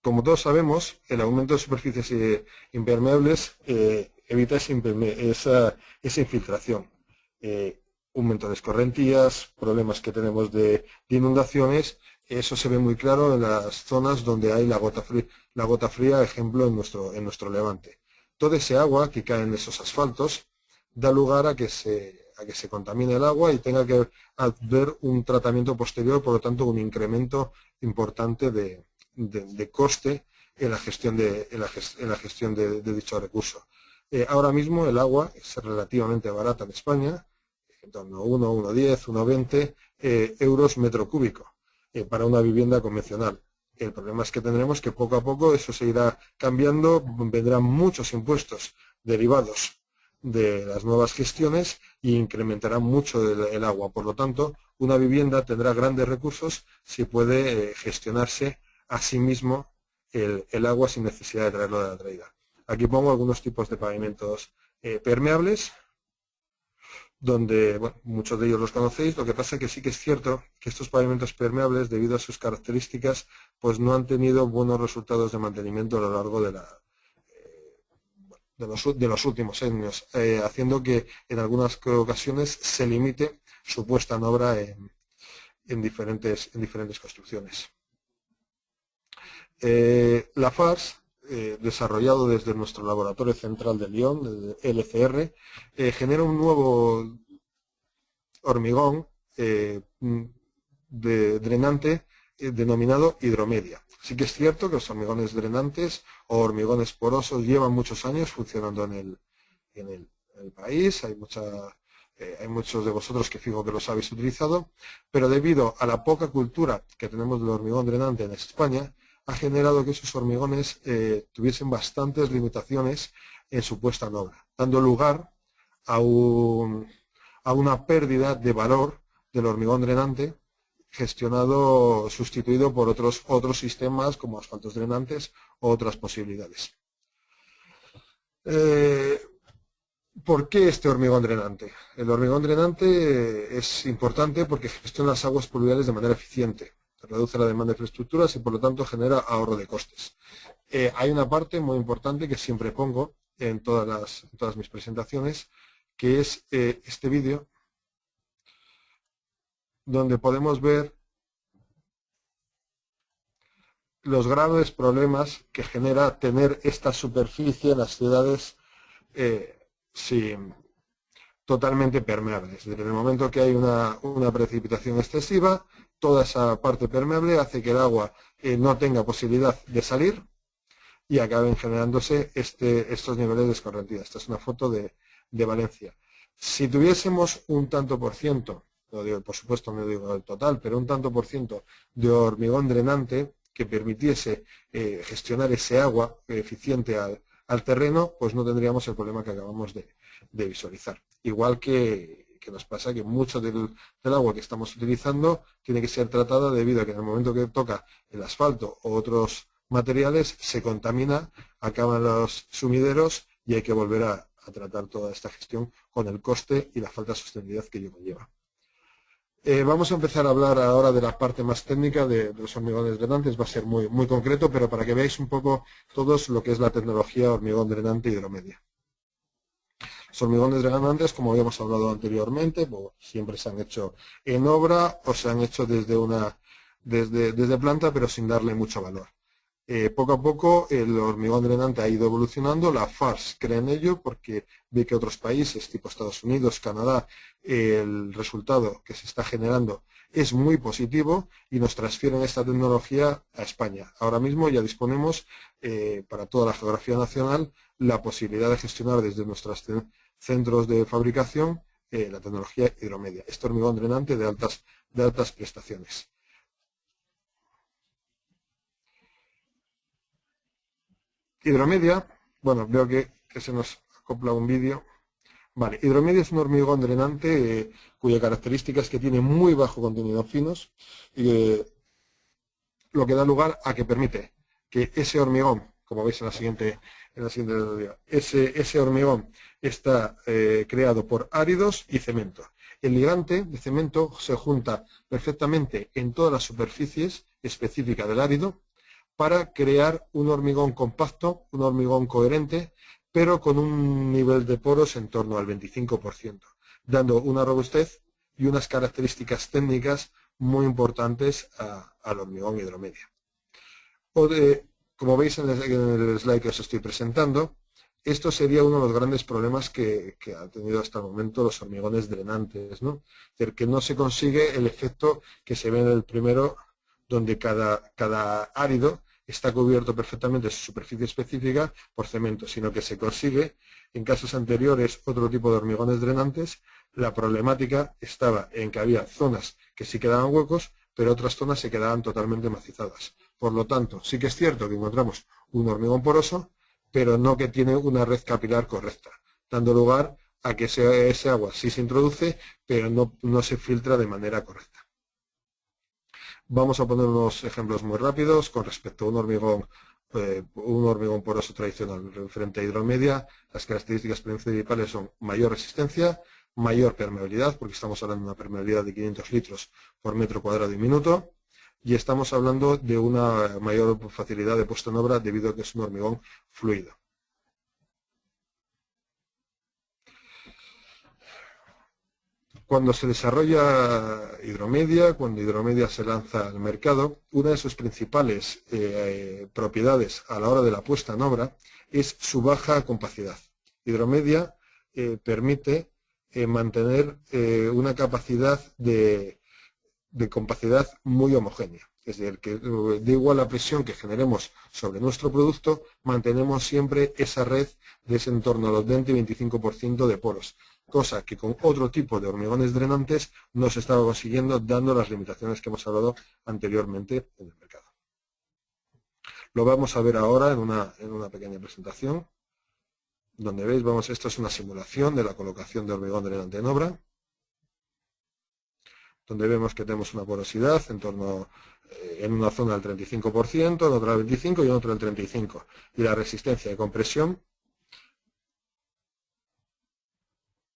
Como todos sabemos, el aumento de superficies impermeables evita esa infiltración. Aumento de escorrentías, problemas que tenemos de inundaciones. Eso se ve muy claro en las zonas donde hay la gota fría, ejemplo en nuestro Levante. Todo ese agua que cae en esos asfaltos da lugar a que se contamine el agua y tenga que haber un tratamiento posterior, por lo tanto un incremento importante de coste en la gestión de dicho recurso. Ahora mismo el agua es relativamente barata en España, en torno a 1,10, 1,20 euros metro cúbico para una vivienda convencional. El problema es que tendremos que poco a poco eso se irá cambiando, vendrán muchos impuestos derivados de las nuevas gestiones y incrementará mucho el agua. Por lo tanto, una vivienda tendrá grandes recursos si puede gestionarse a sí mismo el agua sin necesidad de traerlo de la traída. Aquí pongo algunos tipos de pavimentos permeables, donde muchos de ellos los conocéis. Lo que pasa es que sí que es cierto que estos pavimentos permeables, debido a sus características, pues no han tenido buenos resultados de mantenimiento a lo largo de los últimos años, haciendo que en algunas ocasiones se limite su puesta en obra en diferentes construcciones. La FARS, desarrollado desde nuestro laboratorio central de Lyon, desde LCR, genera un nuevo hormigón drenante denominado hidromedia. Sí que es cierto que los hormigones drenantes o hormigones porosos llevan muchos años funcionando en el país. Hay muchos de vosotros que fijo que los habéis utilizado, pero debido a la poca cultura que tenemos del hormigón drenante en España, ha generado que esos hormigones tuviesen bastantes limitaciones en su puesta en obra, dando lugar a una pérdida de valor del hormigón drenante sustituido por otros sistemas como asfaltos drenantes o otras posibilidades. ¿Por qué este hormigón drenante? El hormigón drenante es importante porque gestiona las aguas pluviales de manera eficiente, reduce la demanda de infraestructuras y por lo tanto genera ahorro de costes. Hay una parte muy importante que siempre pongo en todas mis presentaciones, que es este vídeo, donde podemos ver los graves problemas que genera tener esta superficie en las ciudades totalmente permeables. Desde el momento que hay una precipitación excesiva, toda esa parte permeable hace que el agua no tenga posibilidad de salir y acaben generándose estos niveles de escorrentía. Esta es una foto de Valencia. Si tuviésemos un tanto por ciento, no digo, por supuesto no digo el total, pero un tanto por ciento de hormigón drenante que permitiese gestionar ese agua eficiente al terreno, pues no tendríamos el problema que acabamos de visualizar. Igual que que nos pasa que mucho del agua que estamos utilizando tiene que ser tratada debido a que en el momento que toca el asfalto o otros materiales se contamina, acaban los sumideros y hay que volver a tratar toda esta gestión con el coste y la falta de sostenibilidad que ello conlleva. Vamos a empezar a hablar ahora de la parte más técnica de los hormigones drenantes. Va a ser muy concreto, pero para que veáis un poco todos lo que es la tecnología hormigón drenante hidromedia. Los hormigones drenantes, como habíamos hablado anteriormente, pues, siempre se han hecho en obra o se han hecho desde planta, pero sin darle mucho valor. Poco a poco el hormigón drenante ha ido evolucionando, la FARS cree en ello porque ve que otros países tipo Estados Unidos, Canadá, el resultado que se está generando es muy positivo y nos transfieren esta tecnología a España. Ahora mismo ya disponemos para toda la geografía nacional la posibilidad de gestionar desde nuestros centros de fabricación la tecnología hidromedia, este hormigón drenante de altas prestaciones. Hidromedia, bueno, veo que se nos acopla un vídeo. Vale, hidromedia es un hormigón drenante cuya característica es que tiene muy bajo contenido en finos y lo que da lugar a que permite que ese hormigón, como veis en la siguiente video, ese hormigón está creado por áridos y cemento. El ligante de cemento se junta perfectamente en todas las superficies específicas del árido para crear un hormigón compacto, un hormigón coherente, pero con un nivel de poros en torno al 25%, dando una robustez y unas características técnicas muy importantes al hormigón hidromedia. Como veis en el slide que os estoy presentando, esto sería uno de los grandes problemas que han tenido hasta el momento los hormigones drenantes, ¿no? Es decir, que no se consigue el efecto que se ve en el primero, donde cada árido está cubierto perfectamente su superficie específica por cemento, sino que se consigue, en casos anteriores, otro tipo de hormigones drenantes. La problemática estaba en que había zonas que sí quedaban huecos, pero otras zonas se quedaban totalmente macizadas. Por lo tanto, sí que es cierto que encontramos un hormigón poroso, pero no que tiene una red capilar correcta, dando lugar a que ese agua sí se introduce, pero no se filtra de manera correcta. Vamos a poner unos ejemplos muy rápidos con respecto a un hormigón poroso tradicional referente a hidromedia. Las características principales son mayor resistencia, mayor permeabilidad, porque estamos hablando de una permeabilidad de 500 litros por metro cuadrado y minuto, y estamos hablando de una mayor facilidad de puesta en obra debido a que es un hormigón fluido. Cuando se desarrolla hidromedia, cuando hidromedia se lanza al mercado, una de sus principales propiedades a la hora de la puesta en obra es su baja compacidad. Hidromedia permite mantener una capacidad de compacidad muy homogénea. Es decir, que da igual la presión que generemos sobre nuestro producto, mantenemos siempre esa red de ese en torno a los 20-25% de poros, cosa que con otro tipo de hormigones drenantes no se estaba consiguiendo, dando las limitaciones que hemos hablado anteriormente en el mercado. Lo vamos a ver ahora en una pequeña presentación, donde veis, esto es una simulación de la colocación de hormigón drenante en obra, donde vemos que tenemos una porosidad en torno en una zona del 35%, en otra del 25% y en otra del 35%. Y la resistencia de compresión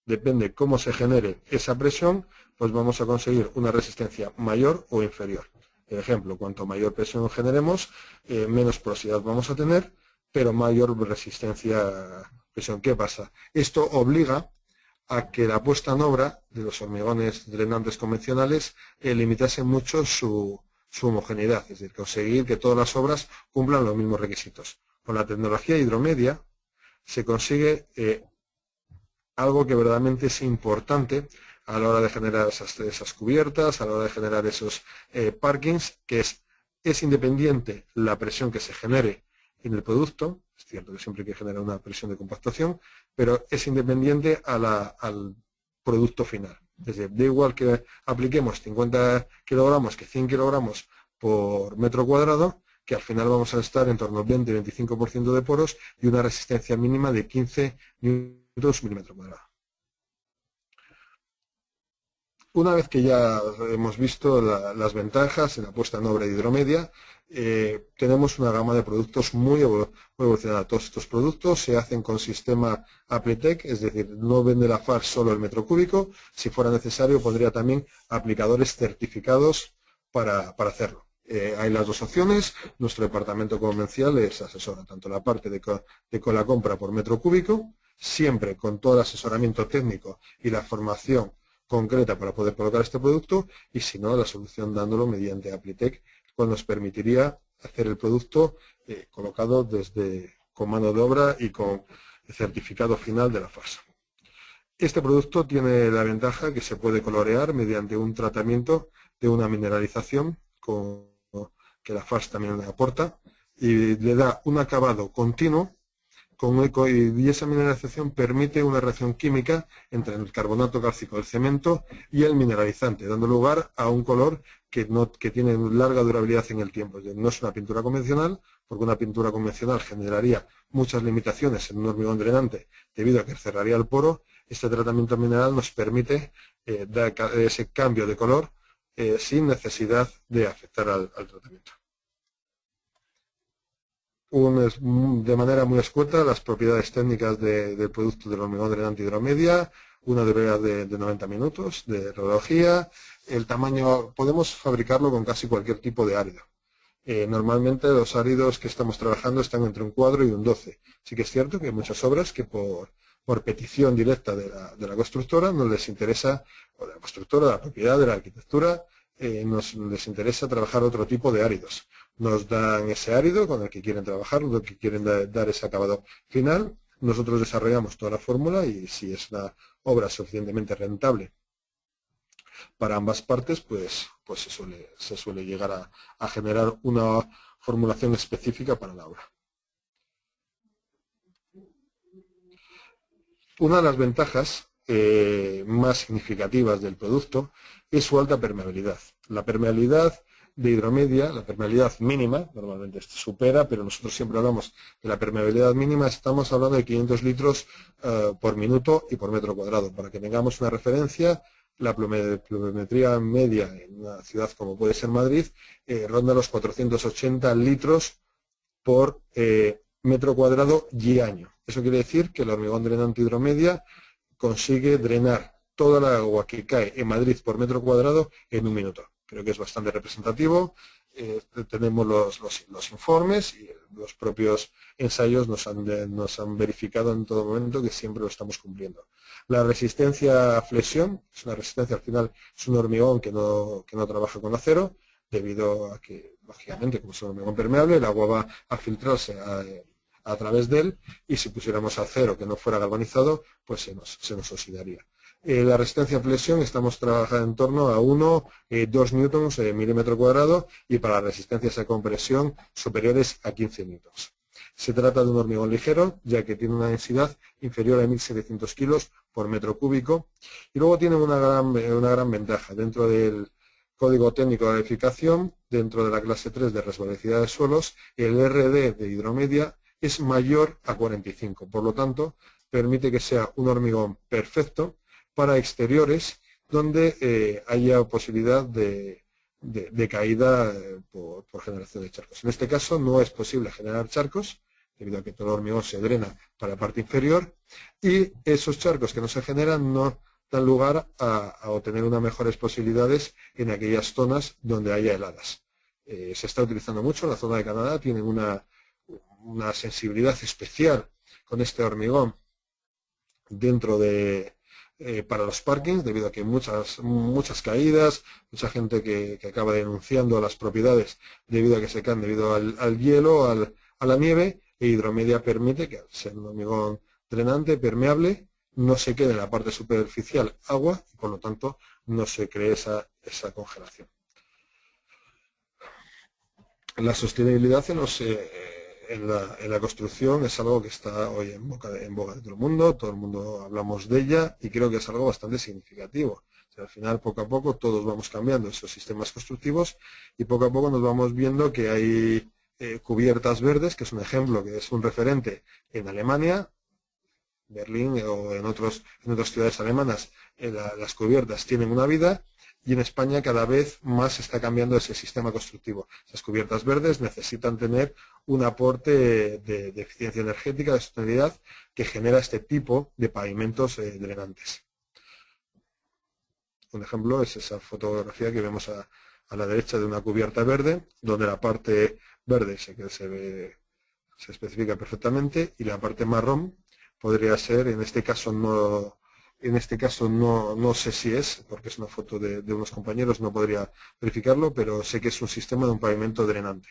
depende cómo se genere esa presión, pues vamos a conseguir una resistencia mayor o inferior. Por ejemplo, cuanto mayor presión generemos, menos porosidad vamos a tener, pero mayor resistencia a presión. ¿Qué pasa? Esto obliga a que la puesta en obra de los hormigones drenantes convencionales limitase mucho su homogeneidad, es decir, conseguir que todas las obras cumplan los mismos requisitos. Con la tecnología hidromedia se consigue algo que verdaderamente es importante a la hora de generar esas cubiertas, a la hora de generar esos parkings, que es independiente la presión que se genere en el producto. Es cierto que siempre hay que generar una presión de compactación, pero es independiente al producto final. Es decir, da igual que apliquemos 50 kilogramos que 100 kilogramos por metro cuadrado, que al final vamos a estar en torno al 20-25% de poros y una resistencia mínima de 15 newtons por milímetro cuadrado. Una vez que ya hemos visto las ventajas en la puesta en obra de Hidromedia, tenemos una gama de productos muy evolucionada. Todos estos productos se hacen con sistema Apritec, es decir, no vende la FARS solo el metro cúbico. Si fuera necesario, pondría también aplicadores certificados para hacerlo. Hay las dos opciones. Nuestro departamento comercial les asesora tanto la parte de la compra por metro cúbico, siempre con todo el asesoramiento técnico y la formación concreta para poder colocar este producto, y si no, la solución dándolo mediante Apritec, cual nos permitiría hacer el producto colocado con mano de obra y con el certificado final de la FARS. Este producto tiene la ventaja que se puede colorear mediante un tratamiento de una mineralización que la FARS también le aporta, y le da un acabado continuo y esa mineralización permite una reacción química entre el carbonato cálcico del cemento y el mineralizante, dando lugar a un color que tiene larga durabilidad en el tiempo. No es una pintura convencional, porque una pintura convencional generaría muchas limitaciones en un hormigón drenante debido a que cerraría el poro. Este tratamiento mineral nos permite dar ese cambio de color sin necesidad de afectar al tratamiento. De manera muy escueta, las propiedades técnicas del producto del hormigón drenante Hidromedia: una durabilidad de 90 minutos de rodología. El tamaño, podemos fabricarlo con casi cualquier tipo de árido. Normalmente los áridos que estamos trabajando están entre un 4 y un 12. Sí que es cierto que hay muchas obras que por petición directa de la constructora no les interesa, o de la constructora, de la propiedad, de la arquitectura, les interesa trabajar otro tipo de áridos. Nos dan ese árido con el que quieren trabajar, lo que quieren dar ese acabado final. Nosotros desarrollamos toda la fórmula, y si es una obra suficientemente rentable para ambas partes, pues se suele llegar a generar una formulación específica para la obra. Una de las ventajas más significativas del producto es su alta permeabilidad. La permeabilidad de Hidromedia, la permeabilidad mínima, normalmente supera, pero nosotros siempre hablamos de la permeabilidad mínima. Estamos hablando de 500 litros por minuto y por metro cuadrado. Para que tengamos una referencia, la pluviometría media en una ciudad como puede ser Madrid ronda los 480 litros por metro cuadrado y año. Eso quiere decir que el hormigón drenante Hidromedia consigue drenar toda la agua que cae en Madrid por metro cuadrado en un minuto. Creo que es bastante representativo. Tenemos los informes, y los propios ensayos nos han verificado en todo momento que siempre lo estamos cumpliendo. La resistencia a flexión es una resistencia, al final es un hormigón que no trabaja con acero, debido a que, lógicamente, como es un hormigón permeable, el agua va a filtrarse a través de él, y si pusiéramos acero que no fuera galvanizado, pues se nos oxidaría. La resistencia a flexión estamos trabajando en torno a 2 newtons milímetro cuadrado, y para resistencias a compresión superiores a 15 newtons. Se trata de un hormigón ligero, ya que tiene una densidad inferior a 1.700 kilos por metro cúbico, y luego tiene una gran ventaja. Dentro del Código Técnico de Edificación, dentro de la clase 3 de resbalosidad de suelos, el RD de Hidromedia es mayor a 45, por lo tanto permite que sea un hormigón perfecto para exteriores donde haya posibilidad de caída por generación de charcos. En este caso no es posible generar charcos, debido a que todo el hormigón se drena para la parte inferior, y esos charcos que no se generan no dan lugar a obtener unas mejores posibilidades en aquellas zonas donde haya heladas. Se está utilizando mucho en la zona de Canadá, tienen una sensibilidad especial con este hormigón dentro para los parkings, debido a que hay muchas caídas, mucha gente que acaba denunciando las propiedades debido a que se caen debido al hielo, a la nieve, e Hidromedia permite que, al ser un hormigón drenante, permeable, no se quede en la parte superficial agua, y por lo tanto no se cree esa congelación. La sostenibilidad en la construcción es algo que está hoy en boga de todo el mundo hablamos de ella, y creo que es algo bastante significativo. O sea, al final, poco a poco, todos vamos cambiando esos sistemas constructivos, y poco a poco nos vamos viendo que hay cubiertas verdes, que es un ejemplo, que es un referente en Alemania, Berlín o en otras ciudades alemanas, las cubiertas tienen una vida, y en España cada vez más está cambiando ese sistema constructivo. Esas cubiertas verdes necesitan tener un aporte de eficiencia energética, de sostenibilidad, que genera este tipo de pavimentos drenantes. Un ejemplo es esa fotografía que vemos a la derecha de una cubierta verde, donde la parte verde se especifica perfectamente, y la parte marrón podría ser, en este caso no sé si es, porque es una foto de unos compañeros, no podría verificarlo, pero sé que es un sistema de un pavimento drenante.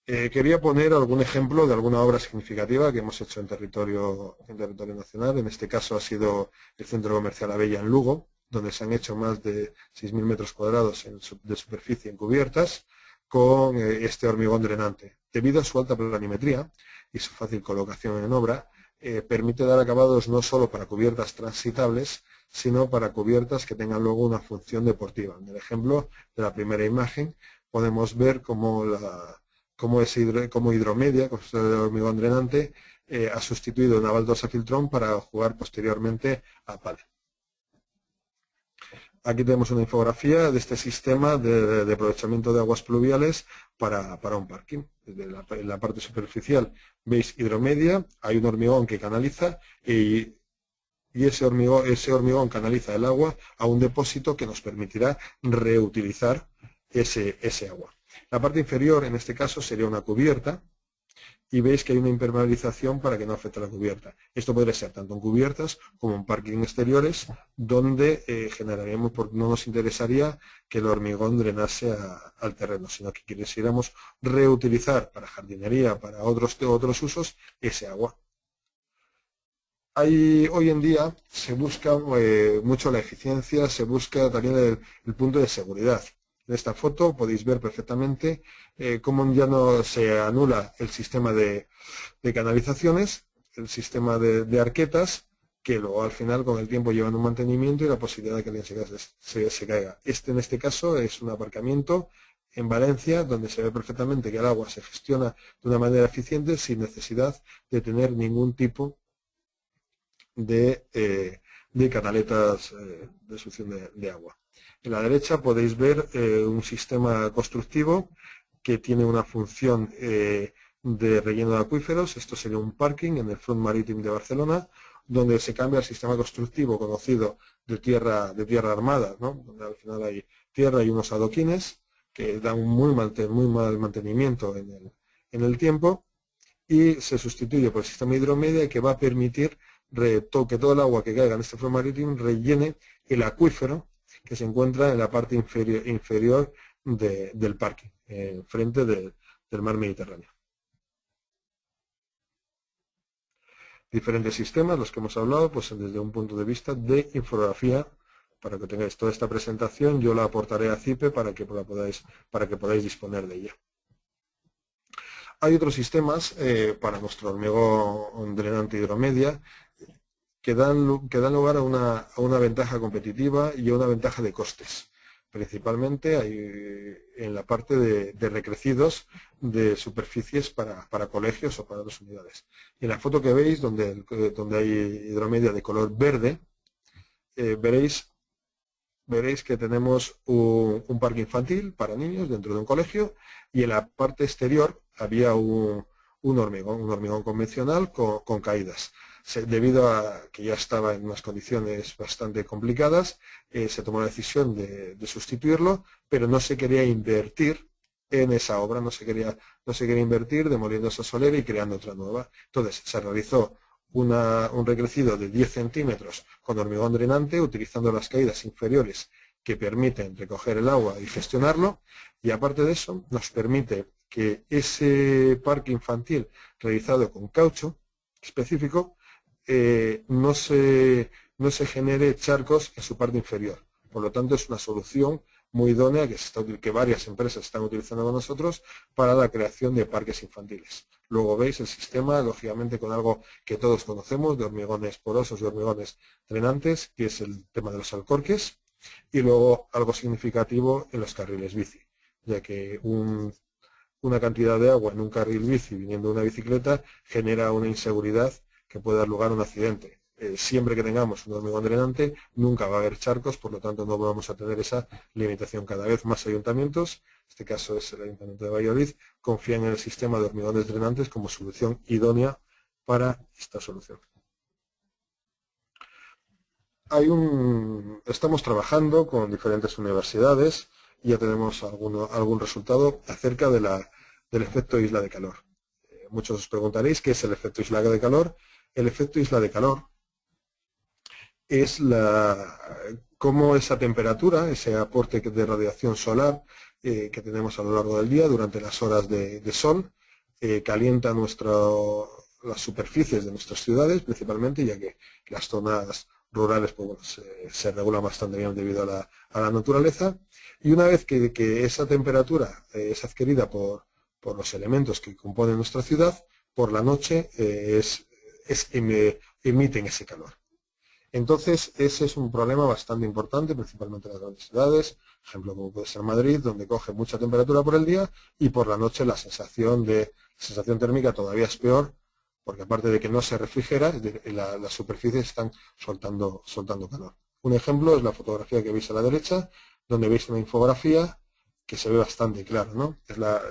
Quería poner algún ejemplo de alguna obra significativa que hemos hecho en territorio nacional. En este caso ha sido el Centro Comercial Abella en Lugo, donde se han hecho más de 6.000 metros cuadrados de superficie en cubiertas con este hormigón drenante. Debido a su alta planimetría y su fácil colocación en obra, permite dar acabados no solo para cubiertas transitables, sino para cubiertas que tengan luego una función deportiva. En el ejemplo de la primera imagen podemos ver cómo Hidromedia, constructora de hormigón drenante, ha sustituido una baldosa Filtrón para jugar posteriormente a pádel. Aquí tenemos una infografía de este sistema de aprovechamiento de aguas pluviales para un parking. En la parte superficial veis Hidromedia, hay un hormigón que canaliza y ese hormigón canaliza el agua a un depósito que nos permitirá reutilizar ese agua. La parte inferior, en este caso, sería una cubierta, y veis que hay una impermeabilización para que no afecte a la cubierta. Esto podría ser tanto en cubiertas como en parking exteriores, donde no nos interesaría que el hormigón drenase al terreno, sino que quisiéramos reutilizar para jardinería, para otros usos, ese agua. Hoy en día se busca mucho la eficiencia, se busca también el punto de seguridad. En esta foto podéis ver perfectamente cómo ya no se anula el sistema de canalizaciones, el sistema de arquetas, que luego al final con el tiempo llevan un mantenimiento y la posibilidad de que alguien se caiga. En este caso es un aparcamiento en Valencia, donde se ve perfectamente que el agua se gestiona de una manera eficiente sin necesidad de tener ningún tipo de canaletas de succión de agua. En la derecha podéis ver un sistema constructivo que tiene una función de relleno de acuíferos. Esto sería un parking en el Front Marítim de Barcelona, donde se cambia el sistema constructivo conocido de tierra armada, ¿no? Donde al final hay tierra y unos adoquines que dan un muy mal mantenimiento en el tiempo, y se sustituye por el sistema Hidromedia, que va a permitir que todo el agua que caiga en este Front Marítim rellene el acuífero que se encuentra en la parte inferior del parque, frente del mar Mediterráneo. Diferentes sistemas, los que hemos hablado, pues desde un punto de vista de infografía, para que tengáis toda esta presentación, yo la aportaré a CIPE para que podáis disponer de ella. Hay otros sistemas para nuestro hormigón drenante Hidromedia que dan lugar a una ventaja competitiva y a una ventaja de costes. Principalmente en la parte de recrecidos de superficies para colegios o para otras unidades. Y en la foto que veis, donde hay Hidromedia de color verde, veréis que tenemos un parque infantil para niños dentro de un colegio, y en la parte exterior había un hormigón convencional con caídas. Debido a que ya estaba en unas condiciones bastante complicadas, se tomó la decisión de sustituirlo, pero no se quería invertir en esa obra, no se quería invertir demoliendo esa solera y creando otra nueva. Entonces se realizó un recrecido de 10 centímetros con hormigón drenante, utilizando las caídas inferiores que permiten recoger el agua y gestionarlo, y aparte de eso nos permite que ese parque infantil realizado con caucho específico no se genere charcos en su parte inferior. Por lo tanto, es una solución muy idónea que varias empresas están utilizando con nosotros para la creación de parques infantiles. Luego veis el sistema, lógicamente, con algo que todos conocemos, de hormigones porosos y hormigones drenantes, que es el tema de los alcorques, y luego algo significativo en los carriles bici, ya que un una cantidad de agua en un carril bici viniendo de una bicicleta genera una inseguridad que puede dar lugar a un accidente. Siempre que tengamos un hormigón drenante nunca va a haber charcos, por lo tanto no vamos a tener esa limitación. Cada vez más ayuntamientos, en este caso es el Ayuntamiento de Valladolid, confían en el sistema de hormigones drenantes como solución idónea para esta solución. Estamos trabajando con diferentes universidades y ya tenemos algún resultado acerca del efecto isla de calor. Muchos os preguntaréis qué es el efecto isla de calor. El efecto isla de calor es cómo esa temperatura, ese aporte de radiación solar que tenemos a lo largo del día durante las horas de sol, calienta las superficies de nuestras ciudades principalmente, ya que las zonas rurales pues, se regulan bastante bien debido a la naturaleza, y una vez que esa temperatura es adquirida por los elementos que componen nuestra ciudad, por la noche emiten ese calor. Entonces, ese es un problema bastante importante, principalmente en las grandes ciudades, ejemplo como puede ser Madrid, donde coge mucha temperatura por el día y por la noche la sensación térmica todavía es peor, porque aparte de que no se refrigera, las superficies están soltando calor. Un ejemplo es la fotografía que veis a la derecha, donde veis una infografía que se ve bastante claro, ¿no?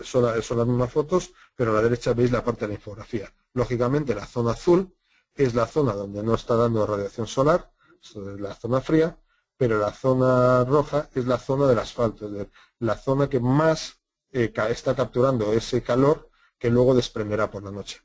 Son las mismas fotos, pero a la derecha veis la parte de la infografía. Lógicamente, la zona azul es la zona donde no está dando radiación solar, es la zona fría, pero la zona roja es la zona del asfalto, es decir, la zona que más está capturando ese calor que luego desprenderá por la noche.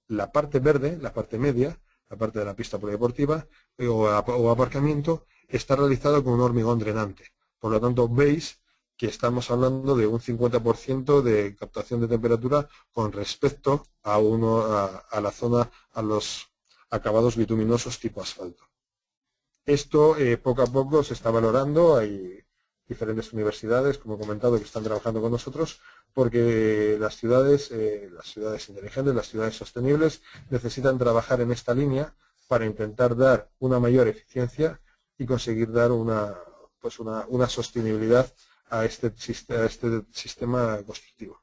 La parte verde, la parte media, la parte de la pista polideportiva o aparcamiento, está realizado con un hormigón drenante. Por lo tanto, veis que estamos hablando de un 50% de captación de temperatura con respecto a la zona, a los acabados bituminosos tipo asfalto. Esto poco a poco se está valorando, hay diferentes universidades, como he comentado, que están trabajando con nosotros, porque las ciudades inteligentes, las ciudades sostenibles, necesitan trabajar en esta línea para intentar dar una mayor eficiencia y conseguir dar una sostenibilidad a este sistema constructivo.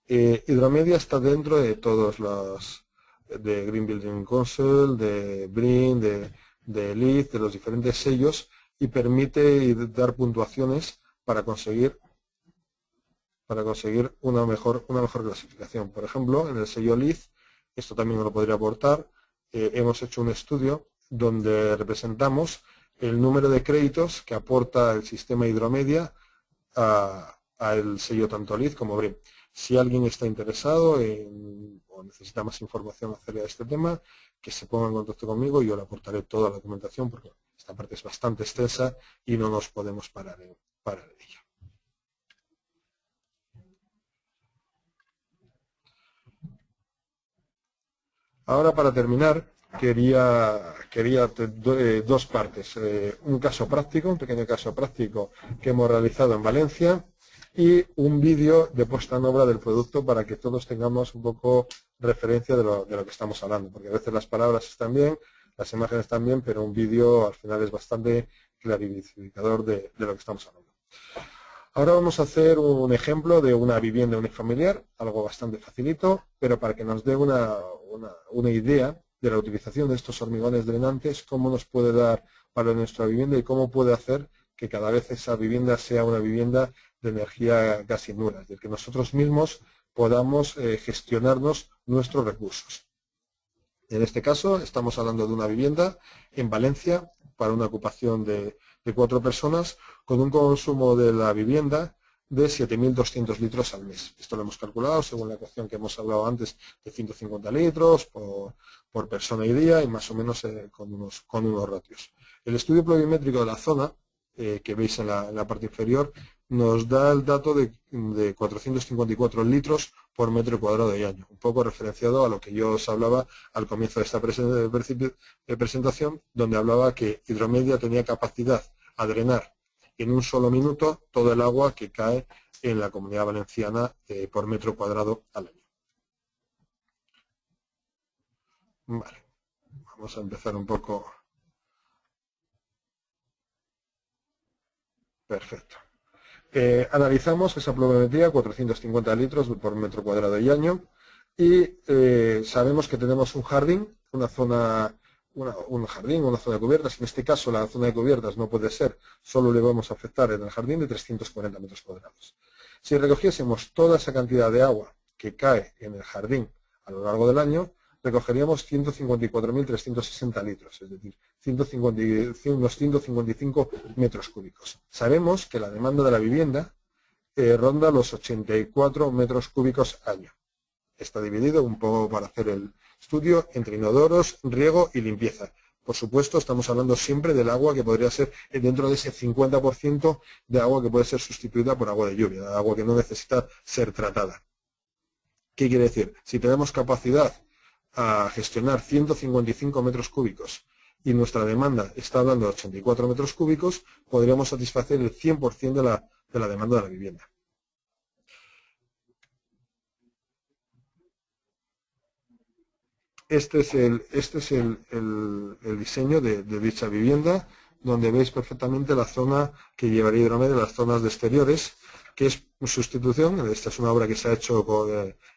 Hidromedia está dentro de todos los de Green Building Council, de BREEAM, de LEED, de los diferentes sellos, y permite dar puntuaciones para conseguir una mejor clasificación. Por ejemplo, en el sello LEED, esto también lo podría aportar, hemos hecho un estudio donde representamos el número de créditos que aporta el sistema Hidromedia al sello tanto LEED como BREEAM. Si alguien está interesado o necesita más información acerca de este tema, que se ponga en contacto conmigo y yo le aportaré toda la documentación, porque esta parte es bastante extensa y no nos podemos parar en ella. Ahora, para terminar, quería dos partes. Un pequeño caso práctico que hemos realizado en Valencia, y un vídeo de puesta en obra del producto para que todos tengamos un poco referencia de lo que estamos hablando, porque a veces las palabras están bien, las imágenes están bien, pero un vídeo al final es bastante clarificador de lo que estamos hablando. Ahora vamos a hacer un ejemplo de una vivienda unifamiliar, algo bastante facilito, pero para que nos dé una idea de la utilización de estos hormigones drenantes, cómo nos puede dar para nuestra vivienda y cómo puede hacer que cada vez esa vivienda sea una vivienda de energía casi nula, es decir, que nosotros mismos podamos gestionarnos nuestros recursos. En este caso estamos hablando de una vivienda en Valencia para una ocupación de 4 personas con un consumo de la vivienda de 7.200 litros al mes. Esto lo hemos calculado según la ecuación que hemos hablado antes de 150 litros por persona y día, y más o menos con unos ratios. El estudio pluviométrico de la zona, que veis en la parte inferior, nos da el dato de 454 litros por metro cuadrado de año, un poco referenciado a lo que yo os hablaba al comienzo de esta presentación, donde hablaba que Hidromedia tenía capacidad a drenar en un solo minuto todo el agua que cae en la Comunidad Valenciana por metro cuadrado al año. Vale, vamos a empezar un poco. Perfecto. Analizamos esa pluviometría, 450 litros por metro cuadrado y año, y sabemos que tenemos un jardín, una zona de cubiertas. En este caso, la zona de cubiertas no puede ser, solo le vamos a afectar en el jardín de 340 metros cuadrados. Si recogiésemos toda esa cantidad de agua que cae en el jardín a lo largo del año, recogeríamos 154.360 litros, es decir, unos 155 metros cúbicos. Sabemos que la demanda de la vivienda ronda los 84 metros cúbicos año. Está dividido un poco para hacer el estudio entre inodoros, riego y limpieza. Por supuesto, estamos hablando siempre del agua que podría ser dentro de ese 50% de agua que puede ser sustituida por agua de lluvia, agua que no necesita ser tratada. ¿Qué quiere decir? Si tenemos capacidad a gestionar 155 metros cúbicos y nuestra demanda está hablando de 84 metros cúbicos, podríamos satisfacer el 100% de la demanda de la vivienda. Este es el diseño de dicha vivienda, donde veis perfectamente la zona que llevaría Hidromedia, las zonas de exteriores, que es sustitución. Esta es una obra que se ha hecho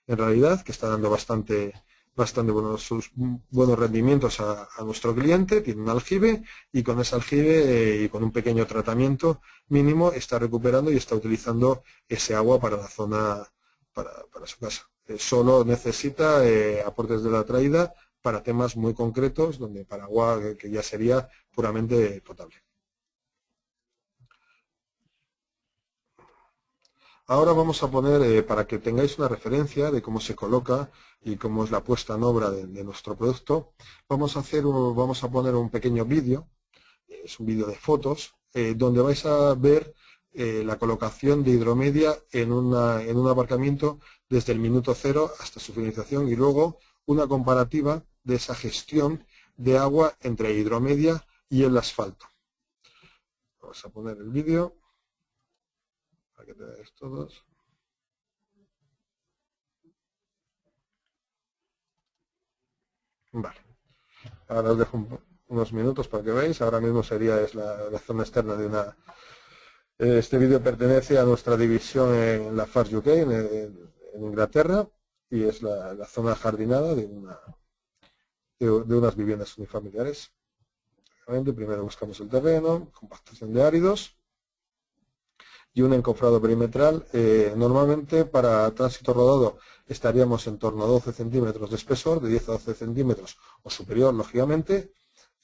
en realidad, que está dando bastante buenos rendimientos a nuestro cliente. Tiene un aljibe y con ese aljibe y con un pequeño tratamiento mínimo está recuperando y está utilizando ese agua para la zona, para su casa. Solo necesita aportes de la traída para temas muy concretos, donde para agua que ya sería puramente potable. Ahora vamos a poner, para que tengáis una referencia de cómo se coloca y cómo es la puesta en obra de nuestro producto, vamos a poner un pequeño vídeo, es un vídeo de fotos, donde vais a ver la colocación de Hidromedia en un aparcamiento desde el minuto 0 hasta su finalización y luego una comparativa de esa gestión de agua entre Hidromedia y el asfalto. Vamos a poner el vídeo para que veáis todos. Vale. Ahora os dejo unos minutos para que veáis. Ahora mismo sería la zona externa de una... Este vídeo pertenece a nuestra división en la FARS UK, en Inglaterra, y es la zona jardinada de unas viviendas unifamiliares. Primero buscamos el terreno, compactación de áridos y un encofrado perimetral. Normalmente para tránsito rodado estaríamos en torno a 12 centímetros de espesor, de 10 a 12 centímetros o superior, lógicamente,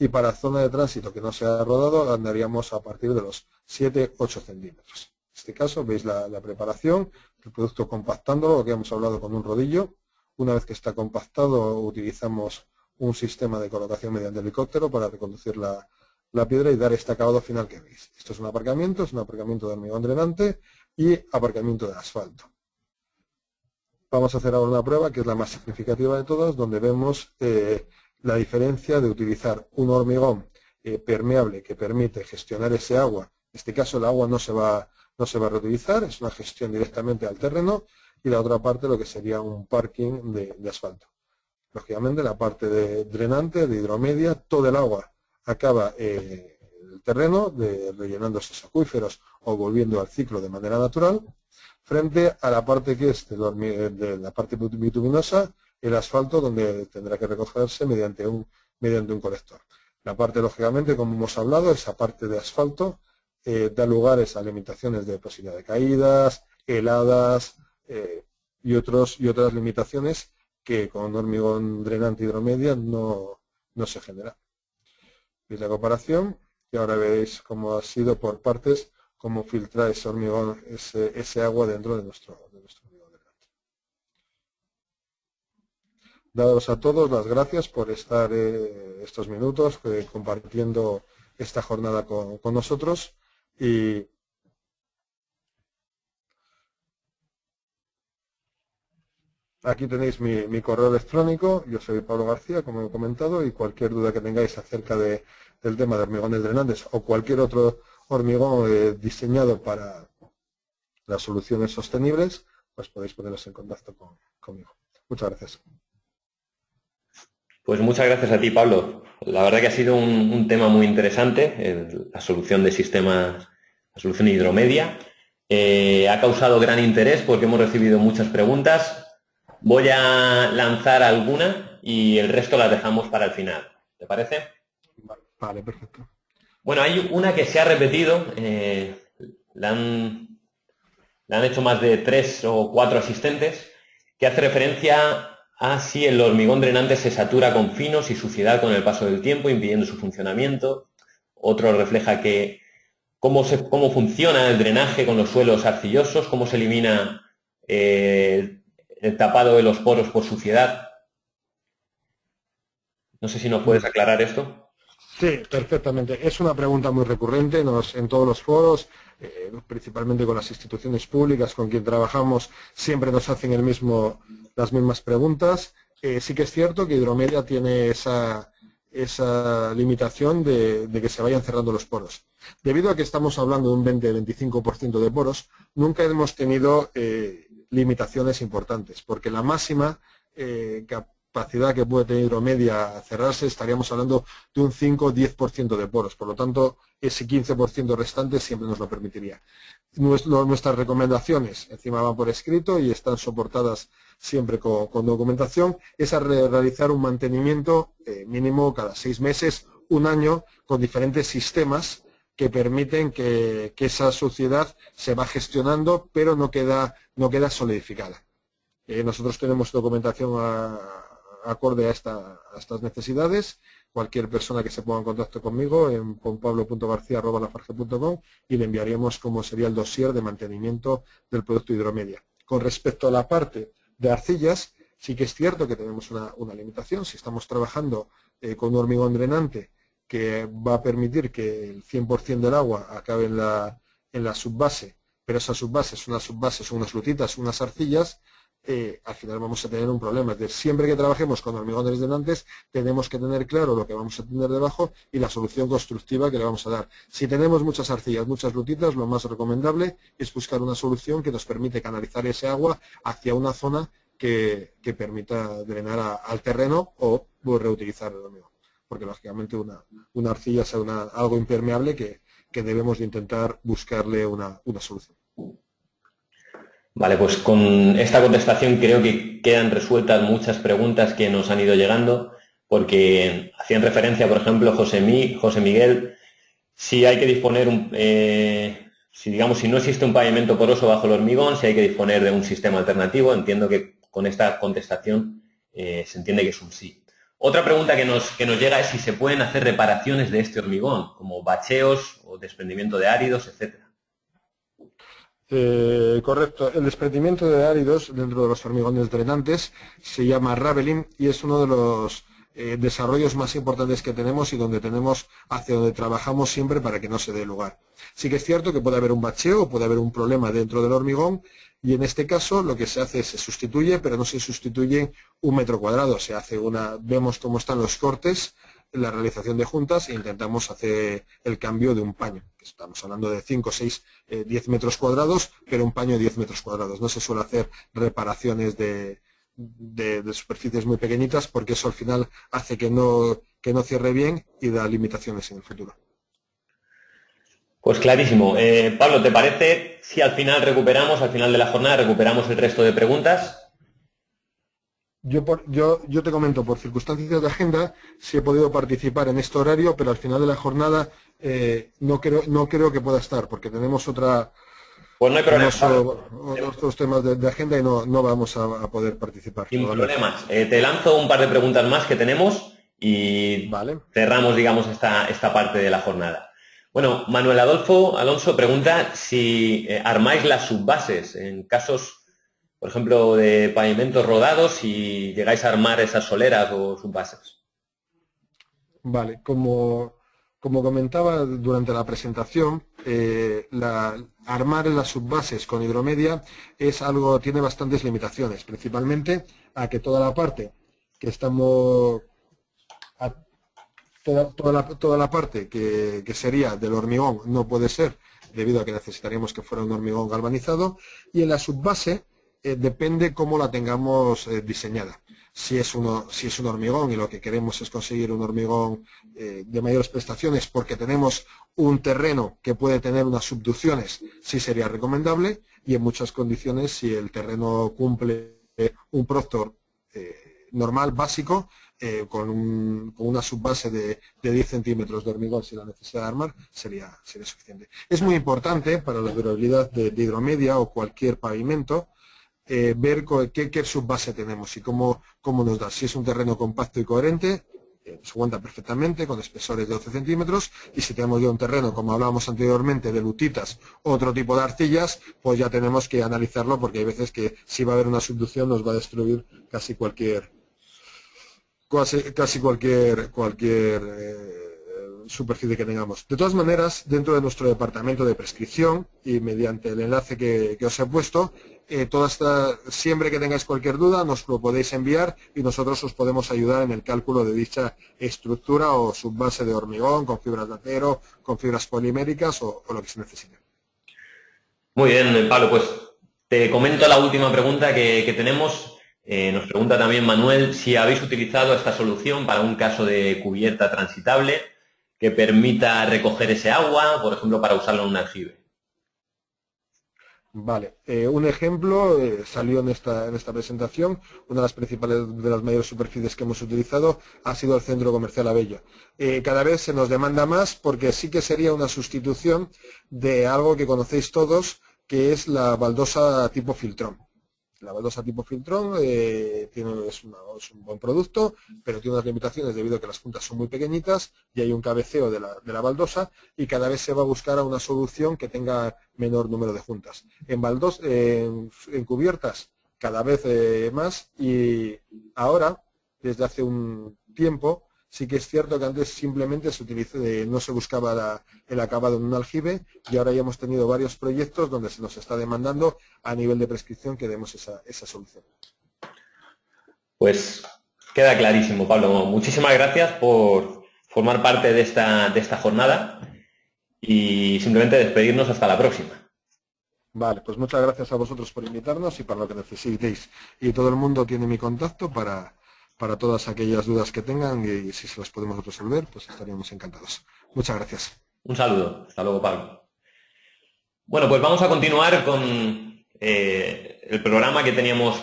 y para zona de tránsito que no sea rodado andaríamos a partir de los 7-8 centímetros. En este caso veis la preparación, el producto compactándolo, lo que hemos hablado con un rodillo. Una vez que está compactado utilizamos un sistema de colocación mediante helicóptero para reconducir la piedra y dar este acabado final que veis. Esto es un aparcamiento de hormigón drenante y aparcamiento de asfalto. Vamos a hacer ahora una prueba que es la más significativa de todas, donde vemos la diferencia de utilizar un hormigón permeable que permite gestionar ese agua. En este caso el agua no se va a reutilizar, es una gestión directamente al terreno, y la otra parte lo que sería un parking de asfalto. Lógicamente la parte de drenante, de Hidromedia, todo el agua acaba en el terreno, rellenando esos acuíferos o volviendo al ciclo de manera natural, frente a la parte que es de la parte bituminosa, el asfalto, donde tendrá que recogerse mediante un colector. La parte, lógicamente, como hemos hablado, esa parte de asfalto da lugares a limitaciones de posibilidad de caídas, heladas y otras limitaciones que con hormigón drenante Hidromedia no se genera. Veis la comparación y ahora veréis cómo ha sido por partes, cómo filtra ese hormigón, ese agua dentro de nuestro hormigón drenante. Daros a todos las gracias por estar estos minutos compartiendo esta jornada con nosotros y aquí tenéis mi correo electrónico. Yo soy Pablo García, como he comentado, y cualquier duda que tengáis acerca del tema de hormigones drenantes o cualquier otro hormigón diseñado para las soluciones sostenibles, pues podéis poneros en contacto conmigo. Muchas gracias. Pues muchas gracias a ti, Pablo. La verdad que ha sido un tema muy interesante, la solución de sistemas, la solución Hidromedia. Ha causado gran interés porque hemos recibido muchas preguntas. Voy a lanzar alguna y el resto las dejamos para el final. ¿Te parece? Vale, perfecto. Bueno, hay una que se ha repetido. La han hecho más de 3 o 4 asistentes, que hace referencia a si el hormigón drenante se satura con finos y suciedad con el paso del tiempo, impidiendo su funcionamiento. Otro refleja que cómo funciona el drenaje con los suelos arcillosos, cómo se elimina el tapado de los poros por suciedad. No sé si nos puedes aclarar esto. Sí, perfectamente. Es una pregunta muy recurrente en todos los foros, principalmente con las instituciones públicas con quien trabajamos, siempre nos hacen las mismas preguntas. Sí que es cierto que Hidromedia tiene esa limitación de que se vayan cerrando los poros. Debido a que estamos hablando de un 20-25% de poros, nunca hemos tenido limitaciones importantes, porque la máxima capacidad que puede tener Hidromedia a cerrarse, estaríamos hablando de un 5-10% de poros. Por lo tanto, ese 15% restante siempre nos lo permitiría. Nuestras recomendaciones, encima van por escrito y están soportadas siempre con documentación, es realizar un mantenimiento mínimo cada 6 meses, un año, con diferentes sistemas que permiten que esa suciedad se va gestionando, pero no queda solidificada. Nosotros tenemos documentación acorde a estas necesidades. Cualquier persona que se ponga en contacto conmigo con pablo.garcia@lafarge.com y le enviaríamos cómo sería el dossier de mantenimiento del producto Hidromedia. Con respecto a la parte de arcillas, sí que es cierto que tenemos una limitación. Si estamos trabajando con un hormigón drenante que va a permitir que el 100% del agua acabe en la subbase, pero esa subbase son unas lutitas, unas arcillas, al final vamos a tener un problema. Es decir, siempre que trabajemos con hormigones drenantes tenemos que tener claro lo que vamos a tener debajo y la solución constructiva que le vamos a dar. Si tenemos muchas arcillas, muchas lutitas, lo más recomendable es buscar una solución que nos permite canalizar ese agua hacia una zona que permita drenar al terreno o reutilizar el hormigón. Porque lógicamente una arcilla es algo impermeable que debemos de intentar buscarle una solución. Vale, pues con esta contestación creo que quedan resueltas muchas preguntas que nos han ido llegando, porque hacían referencia, por ejemplo, José Miguel, si hay que disponer, si no existe un pavimento poroso bajo el hormigón, si hay que disponer de un sistema alternativo. Entiendo que con esta contestación se entiende que es un sí. Otra pregunta que nos llega es si se pueden hacer reparaciones de este hormigón, como bacheos o desprendimiento de áridos, etcétera. Correcto. El desprendimiento de áridos dentro de los hormigones drenantes se llama raveling y es uno de los desarrollos más importantes que tenemos y hacia donde trabajamos siempre para que no se dé lugar. Sí que es cierto que puede haber un bacheo, puede haber un problema dentro del hormigón y en este caso lo que se hace es se sustituye, pero no se sustituye un metro cuadrado. Vemos cómo están los cortes, la realización de juntas e intentamos hacer el cambio de un paño. Estamos hablando de 5, 6, 10 metros cuadrados, pero un paño de 10 metros cuadrados. No se suele hacer reparaciones de superficies muy pequeñitas porque eso al final hace que no cierre bien y da limitaciones en el futuro. Pues clarísimo. Pablo, ¿te parece si al final de la jornada recuperamos el resto de preguntas? Yo te comento, por circunstancias de agenda, sí he podido participar en este horario, pero al final de la jornada no creo que pueda estar, porque tenemos Pues no hay problema. otros temas de agenda y no vamos a poder participar. Sin problemas. Te lanzo un par de preguntas más que tenemos y vale. Cerramos, esta parte de la jornada. Bueno, Manuel Alonso pregunta si armáis las subbases en casos, por ejemplo, de pavimentos rodados y llegáis a armar esas soleras o subbases. Vale, como comentaba durante la presentación, armar las subbases con Hidromedia tiene bastantes limitaciones, principalmente a que toda la parte que estamos... Toda la parte que sería del hormigón no puede ser, debido a que necesitaríamos que fuera un hormigón galvanizado, y en la subbase depende cómo la tengamos diseñada. si es un hormigón y lo que queremos es conseguir un hormigón de mayores prestaciones porque tenemos un terreno que puede tener unas subducciones, sí sería recomendable, y en muchas condiciones, si el terreno cumple un proctor normal, básico, con una subbase de 10 centímetros de hormigón sin la necesidad de armar, sería suficiente. Es muy importante para la durabilidad de hidromedia o cualquier pavimento ver qué subbase tenemos y cómo nos da. Si es un terreno compacto y coherente, se aguanta perfectamente con espesores de 12 centímetros, y si tenemos ya un terreno, como hablábamos anteriormente, de lutitas u otro tipo de arcillas, pues ya tenemos que analizarlo, porque hay veces que si va a haber una subducción nos va a destruir casi cualquier superficie que tengamos. De todas maneras, dentro de nuestro departamento de prescripción y mediante el enlace que os he puesto, siempre que tengáis cualquier duda nos lo podéis enviar y nosotros os podemos ayudar en el cálculo de dicha estructura o subbase de hormigón, con fibras de acero, con fibras poliméricas o lo que se necesite. Muy bien, Pablo, pues te comento la última pregunta que tenemos. Nos pregunta también Manuel si habéis utilizado esta solución para un caso de cubierta transitable que permita recoger ese agua, por ejemplo, para usarlo en un aljibe. Vale, un ejemplo salió en esta presentación. Una de las principales, de las mayores superficies que hemos utilizado ha sido el Centro Comercial Abella. Cada vez se nos demanda más porque sí que sería una sustitución de algo que conocéis todos, que es la baldosa tipo Filtrón. La baldosa tipo Filtrón es un buen producto, pero tiene unas limitaciones debido a que las puntas son muy pequeñitas y hay un cabeceo de la baldosa, y cada vez se va a buscar a una solución que tenga menor número de juntas. En cubiertas cada vez más, y ahora, desde hace un tiempo, sí que es cierto que antes simplemente no se buscaba el acabado en un aljibe, y ahora ya hemos tenido varios proyectos donde se nos está demandando a nivel de prescripción que demos esa solución. Pues queda clarísimo, Pablo. Muchísimas gracias por formar parte de esta jornada y simplemente despedirnos hasta la próxima. Vale, pues muchas gracias a vosotros por invitarnos y para lo que necesitéis. Y todo el mundo tiene mi contacto para todas aquellas dudas que tengan, y si se las podemos resolver, pues estaríamos encantados. Muchas gracias. Un saludo. Hasta luego, Pablo. Bueno, pues vamos a continuar con el programa que teníamos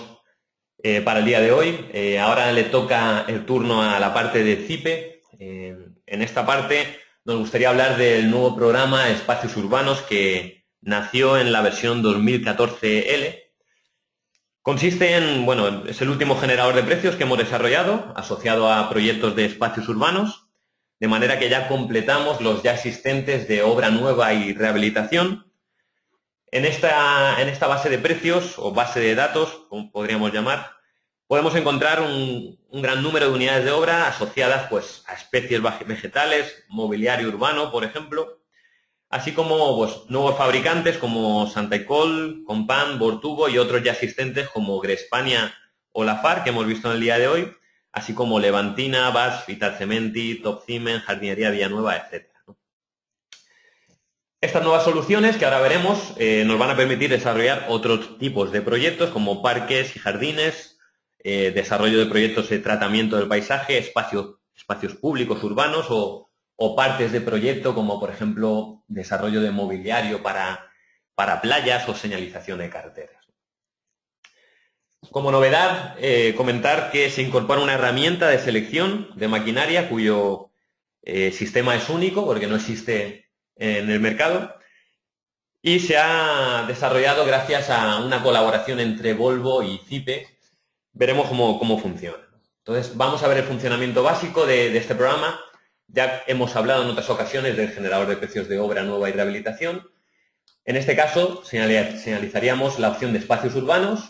para el día de hoy. Ahora le toca el turno a la parte de CIPE. En esta parte nos gustaría hablar del nuevo programa Espacios Urbanos que nació en la versión 2014L. Consiste es el último generador de precios que hemos desarrollado, asociado a proyectos de espacios urbanos, de manera que ya completamos los ya existentes de obra nueva y rehabilitación. En esta base de precios, o base de datos, como podríamos llamar, podemos encontrar un gran número de unidades de obra asociadas pues, a especies vegetales, mobiliario urbano, por ejemplo, así como pues, nuevos fabricantes como Santecol, Compan, Bortubo y otros ya existentes como Grespania o Lafar, que hemos visto en el día de hoy, así como Levantina, BASF, Italcementi, Topcimen, Jardinería Villanueva, etc. Estas nuevas soluciones que ahora veremos nos van a permitir desarrollar otros tipos de proyectos como parques y jardines, desarrollo de proyectos de tratamiento del paisaje, espacios públicos urbanos o partes de proyecto como, por ejemplo, desarrollo de mobiliario para playas o señalización de carreteras. Como novedad, comentar que se incorpora una herramienta de selección de maquinaria cuyo sistema es único porque no existe en el mercado y se ha desarrollado gracias a una colaboración entre Volvo y CIPE. Veremos cómo funciona. Entonces, vamos a ver el funcionamiento básico de este programa. Ya hemos hablado en otras ocasiones del generador de precios de obra nueva y rehabilitación. En este caso, señalizaríamos la opción de espacios urbanos,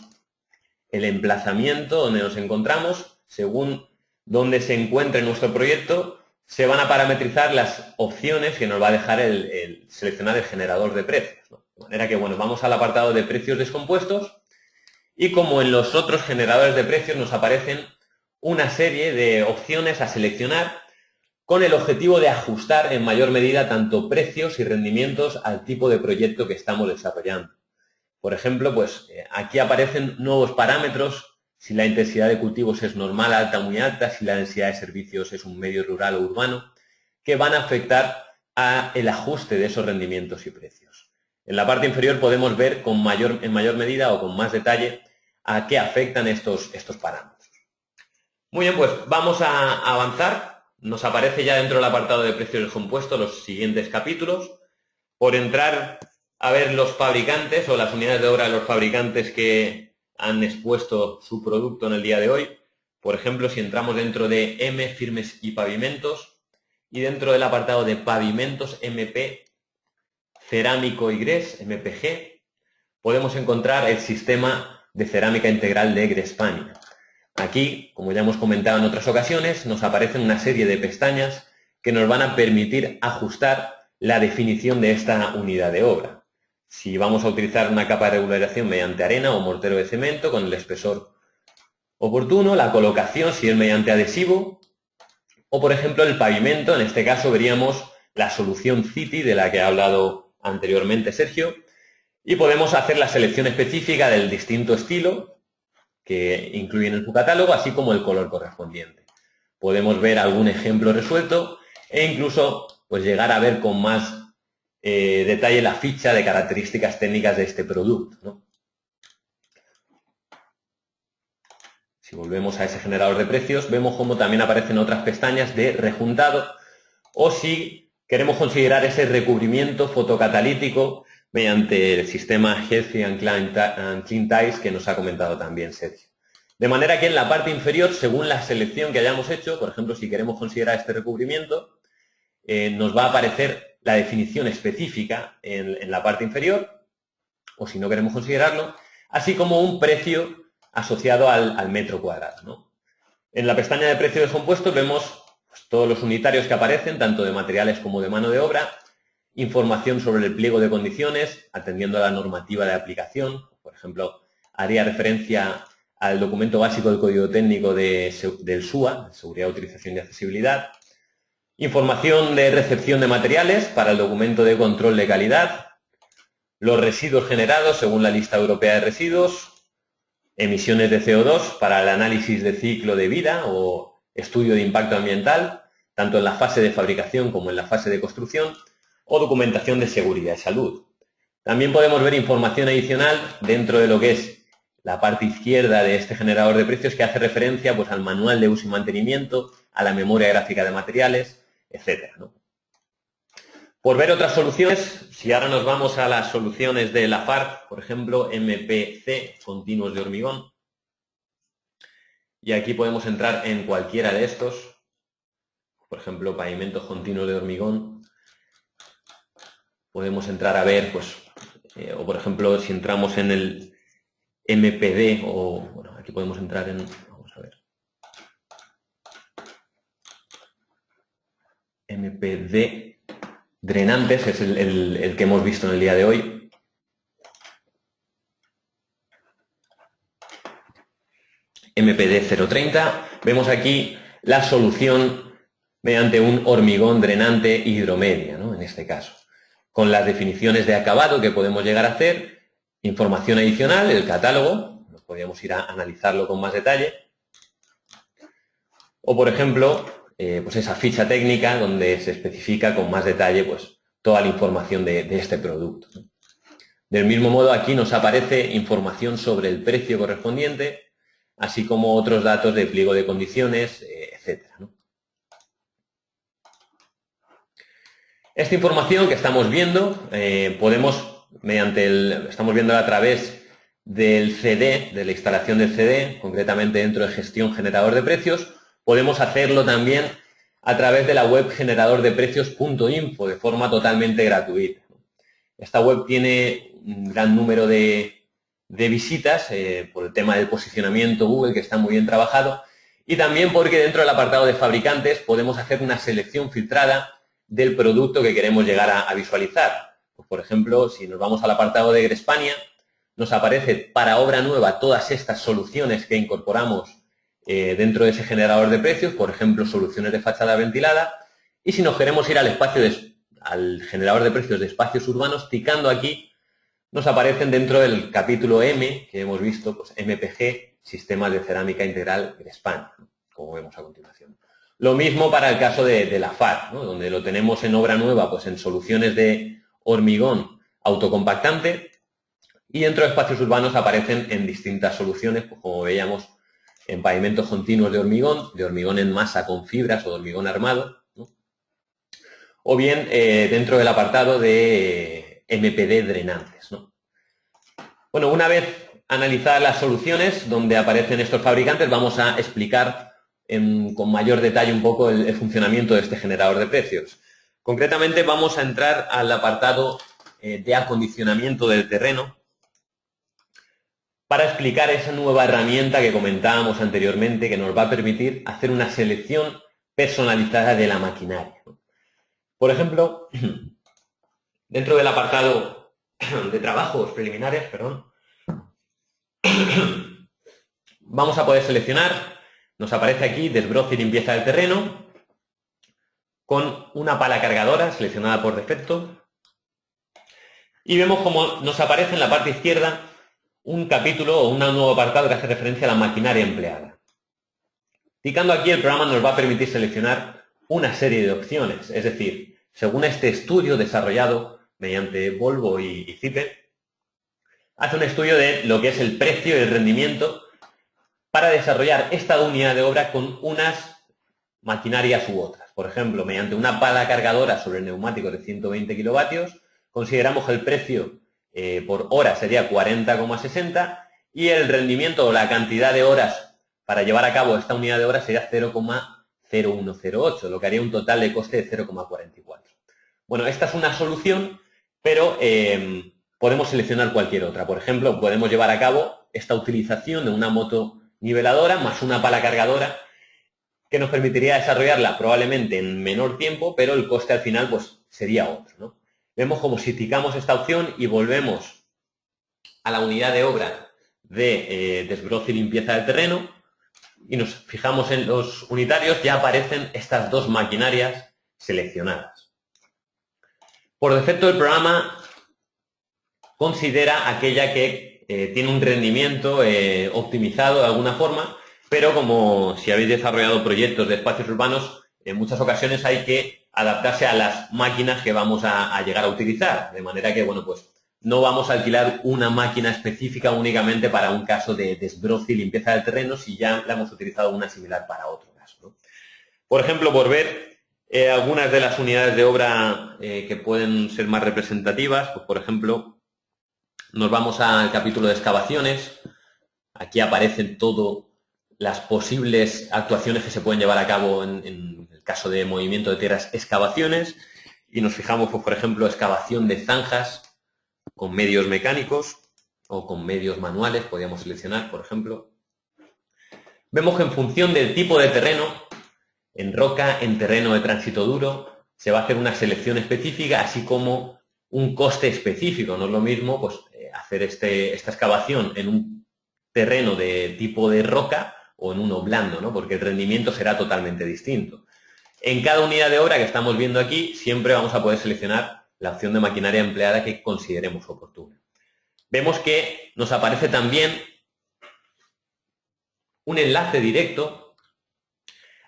el emplazamiento donde nos encontramos, según dónde se encuentre nuestro proyecto, se van a parametrizar las opciones que nos va a dejar el seleccionar el generador de precios, ¿no? De manera que, vamos al apartado de precios descompuestos y como en los otros generadores de precios nos aparecen una serie de opciones a seleccionar con el objetivo de ajustar en mayor medida tanto precios y rendimientos al tipo de proyecto que estamos desarrollando. Por ejemplo, aquí aparecen nuevos parámetros si la intensidad de cultivos es normal, alta, muy alta, si la densidad de servicios es un medio rural o urbano, que van a afectar al ajuste de esos rendimientos y precios. En la parte inferior podemos ver en mayor medida o con más detalle a qué afectan estos parámetros. Muy bien, pues vamos a avanzar. Nos aparece ya dentro del apartado de precios del compuesto los siguientes capítulos. Por entrar a ver los fabricantes o las unidades de obra de los fabricantes que han expuesto su producto en el día de hoy. Por ejemplo, si entramos dentro de M, firmes y pavimentos, y dentro del apartado de pavimentos MP, cerámico y gres, MPG, podemos encontrar el sistema de cerámica integral de Grespania. Aquí, como ya hemos comentado en otras ocasiones, nos aparecen una serie de pestañas que nos van a permitir ajustar la definición de esta unidad de obra. Si vamos a utilizar una capa de regularización mediante arena o mortero de cemento con el espesor oportuno, la colocación si es mediante adhesivo, o por ejemplo el pavimento, en este caso veríamos la solución City de la que ha hablado anteriormente Sergio, y podemos hacer la selección específica del distinto estilo que incluyen en su catálogo, así como el color correspondiente. Podemos ver algún ejemplo resuelto e incluso pues, llegar a ver con más detalle la ficha de características técnicas de este producto, ¿no? Si volvemos a ese generador de precios, vemos cómo también aparecen otras pestañas de rejuntado o si queremos considerar ese recubrimiento fotocatalítico mediante el sistema Healthy and Clean Tiles que nos ha comentado también Sergio. De manera que en la parte inferior, según la selección que hayamos hecho, por ejemplo, si queremos considerar este recubrimiento, nos va a aparecer la definición específica en la parte inferior, o si no queremos considerarlo, así como un precio asociado al metro cuadrado, ¿no? En la pestaña de precio de compuestos vemos pues, todos los unitarios que aparecen, tanto de materiales como de mano de obra, información sobre el pliego de condiciones, atendiendo a la normativa de aplicación. Por ejemplo, haría referencia al documento básico del Código Técnico del SUA, Seguridad, Utilización y Accesibilidad. Información de recepción de materiales para el documento de control de calidad. Los residuos generados según la lista europea de residuos. Emisiones de CO2 para el análisis de ciclo de vida o estudio de impacto ambiental, tanto en la fase de fabricación como en la fase de construcción, o documentación de seguridad y salud. También podemos ver información adicional dentro de lo que es la parte izquierda de este generador de precios que hace referencia pues, al manual de uso y mantenimiento, a la memoria gráfica de materiales, etc., ¿no? Por ver otras soluciones, si ahora nos vamos a las soluciones de la FARC, por ejemplo, MPC, continuos de hormigón, y aquí podemos entrar en cualquiera de estos, por ejemplo, pavimentos continuos de hormigón, podemos entrar a ver, pues, o por ejemplo, si entramos en el MPD, o bueno, aquí podemos entrar en, vamos a ver, MPD, drenantes, es el que hemos visto en el día de hoy. MPD 030, vemos aquí la solución mediante un hormigón drenante hidromedia, ¿no? En este caso, con las definiciones de acabado que podemos llegar a hacer, información adicional, el catálogo, podríamos ir a analizarlo con más detalle, o por ejemplo, pues esa ficha técnica donde se especifica con más detalle pues, toda la información de este producto, ¿no? Del mismo modo, aquí nos aparece información sobre el precio correspondiente, así como otros datos de pliego de condiciones, etc., ¿no? Esta información que estamos viendo, estamos viéndola a través del CD, de la instalación del CD, concretamente dentro de gestión generador de precios. Podemos hacerlo también a través de la web generadordeprecios.info de forma totalmente gratuita. Esta web tiene un gran número de visitas por el tema del posicionamiento Google, que está muy bien trabajado, y también porque dentro del apartado de fabricantes podemos hacer una selección filtrada del producto que queremos llegar a visualizar. Pues, por ejemplo, si nos vamos al apartado de Grespania, nos aparece para obra nueva todas estas soluciones que incorporamos dentro de ese generador de precios, por ejemplo, soluciones de fachada ventilada, y si nos queremos ir al generador de precios de espacios urbanos, ticando aquí, nos aparecen dentro del capítulo M, que hemos visto, pues MPG, sistemas de cerámica integral Grespan, ¿no? Como vemos a continuación. Lo mismo para el caso de la FAR, ¿no? Donde lo tenemos en obra nueva, pues en soluciones de hormigón autocompactante, y dentro de espacios urbanos aparecen en distintas soluciones, pues como veíamos, en pavimentos continuos de hormigón en masa con fibras o de hormigón armado, ¿no? O bien dentro del apartado de MPD drenantes, ¿no? Bueno, una vez analizadas las soluciones donde aparecen estos fabricantes, vamos a explicar con mayor detalle un poco el funcionamiento de este generador de precios. Concretamente vamos a entrar al apartado de acondicionamiento del terreno para explicar esa nueva herramienta que comentábamos anteriormente, que nos va a permitir hacer una selección personalizada de la maquinaria. Por ejemplo, dentro del apartado de trabajos preliminares, vamos a poder seleccionar, nos aparece aquí desbroce y limpieza del terreno, con una pala cargadora seleccionada por defecto, y vemos como nos aparece en la parte izquierda un capítulo o un nuevo apartado que hace referencia a la maquinaria empleada. Picando aquí, el programa nos va a permitir seleccionar una serie de opciones, es decir, según este estudio desarrollado mediante Volvo y CIPE, hace un estudio de lo que es el precio y el rendimiento para desarrollar esta unidad de obra con unas maquinarias u otras. Por ejemplo, mediante una pala cargadora sobre neumáticos de 120 kilovatios, consideramos que el precio por hora sería 40,60 y el rendimiento o la cantidad de horas para llevar a cabo esta unidad de obra sería 0,0108, lo que haría un total de coste de 0,44. Bueno, esta es una solución, pero podemos seleccionar cualquier otra. Por ejemplo, podemos llevar a cabo esta utilización de una moto niveladora más una pala cargadora que nos permitiría desarrollarla probablemente en menor tiempo, pero el coste al final pues sería otro, ¿no? Vemos como si ticamos esta opción y volvemos a la unidad de obra de desbroce y limpieza del terreno y nos fijamos en los unitarios, ya aparecen estas dos maquinarias seleccionadas. Por defecto el programa considera aquella que tiene un rendimiento optimizado de alguna forma, pero como si habéis desarrollado proyectos de espacios urbanos, en muchas ocasiones hay que adaptarse a las máquinas que vamos a llegar a utilizar, de manera que, bueno, pues no vamos a alquilar una máquina específica únicamente para un caso de desbroce y limpieza del terreno si ya la hemos utilizado una similar para otro caso, ¿no? Por ejemplo, por ver algunas de las unidades de obra que pueden ser más representativas, pues por ejemplo, nos vamos al capítulo de excavaciones. Aquí aparecen todas las posibles actuaciones que se pueden llevar a cabo en el caso de movimiento de tierras, excavaciones, y nos fijamos, pues, por ejemplo, excavación de zanjas con medios mecánicos o con medios manuales, podríamos seleccionar, por ejemplo. Vemos que en función del tipo de terreno, en roca, en terreno de tránsito duro, se va a hacer una selección específica, así como un coste específico. No es lo mismo pues, hacer esta excavación en un terreno de tipo de roca o en uno blando, ¿no? Porque el rendimiento será totalmente distinto. En cada unidad de obra que estamos viendo aquí, siempre vamos a poder seleccionar la opción de maquinaria empleada que consideremos oportuna. Vemos que nos aparece también un enlace directo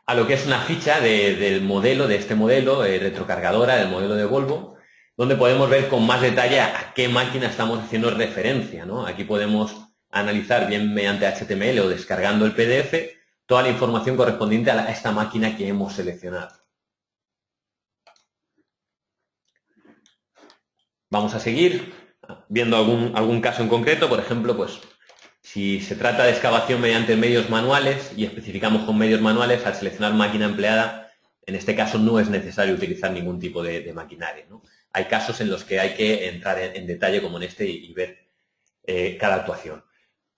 a lo que es una ficha del modelo, de este modelo, retrocargadora del modelo de Volvo, donde podemos ver con más detalle a qué máquina estamos haciendo referencia, ¿no? Aquí podemos analizar bien mediante HTML o descargando el PDF toda la información correspondiente a esta máquina que hemos seleccionado. Vamos a seguir viendo algún caso en concreto. Por ejemplo, pues si se trata de excavación mediante medios manuales y especificamos con medios manuales, al seleccionar máquina empleada, en este caso no es necesario utilizar ningún tipo de maquinaria, ¿no? Hay casos en los que hay que entrar en detalle como en este y ver cada actuación.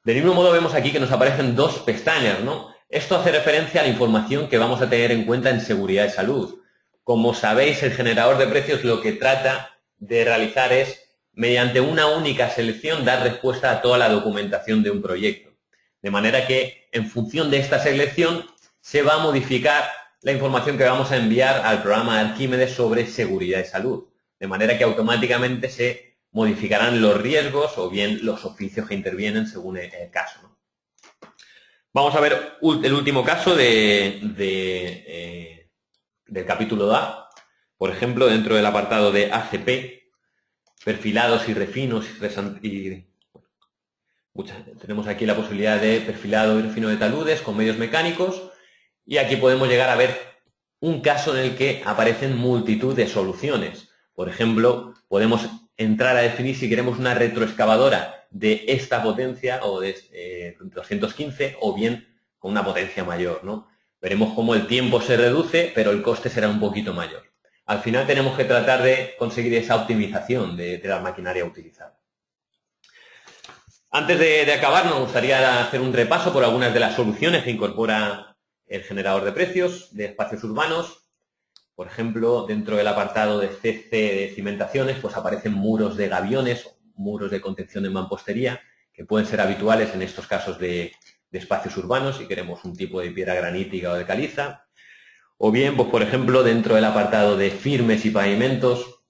Del mismo modo vemos aquí que nos aparecen dos pestañas, ¿no? Esto hace referencia a la información que vamos a tener en cuenta en seguridad y salud. Como sabéis, el generador de precios lo que trata de realizar es, mediante una única selección, dar respuesta a toda la documentación de un proyecto. De manera que, en función de esta selección, se va a modificar la información que vamos a enviar al programa Arquímedes sobre seguridad y salud. De manera que automáticamente se modificarán los riesgos o bien los oficios que intervienen según el caso, ¿no? Vamos a ver el último caso del capítulo A. Por ejemplo, dentro del apartado de ACP, perfilados y refinos tenemos aquí la posibilidad de perfilado y refino de taludes con medios mecánicos, y aquí podemos llegar a ver un caso en el que aparecen multitud de soluciones. Por ejemplo, podemos entrar a definir si queremos una retroexcavadora de esta potencia o de 215 o bien con una potencia mayor, ¿no? Veremos cómo el tiempo se reduce, pero el coste será un poquito mayor. Al final tenemos que tratar de conseguir esa optimización de la maquinaria utilizada. Antes de acabar, nos gustaría hacer un repaso por algunas de las soluciones que incorpora el generador de precios de espacios urbanos. Por ejemplo, dentro del apartado de CC de cimentaciones, pues aparecen muros de gaviones, muros de contención de mampostería, que pueden ser habituales en estos casos de espacios urbanos, si queremos un tipo de piedra granítica o de caliza. O bien, pues por ejemplo, dentro del apartado de firmes y pavimentos,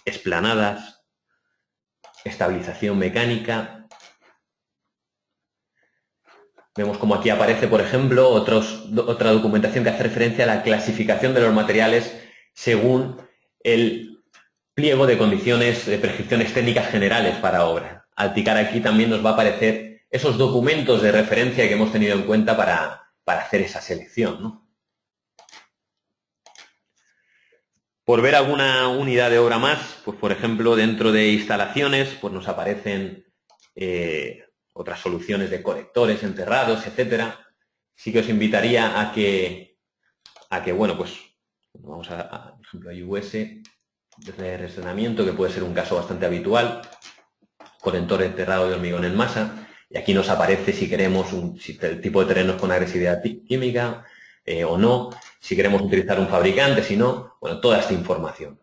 esplanadas, estabilización mecánica. Vemos como aquí aparece, por ejemplo, otra documentación que hace referencia a la clasificación de los materiales según el pliego de condiciones de prescripciones técnicas generales para obra. Al ticar aquí también nos va a aparecer esos documentos de referencia que hemos tenido en cuenta para hacer esa selección, ¿no? Por ver alguna unidad de obra más, pues por ejemplo, dentro de instalaciones, pues nos aparecen otras soluciones de colectores enterrados, etcétera. Sí que os invitaría a que bueno, pues vamos por ejemplo, a US de resonamiento, que puede ser un caso bastante habitual, conector enterrado de hormigón en masa, y aquí nos aparece si queremos si el tipo de terrenos con agresividad química o no, si queremos utilizar un fabricante, si no, bueno, toda esta información.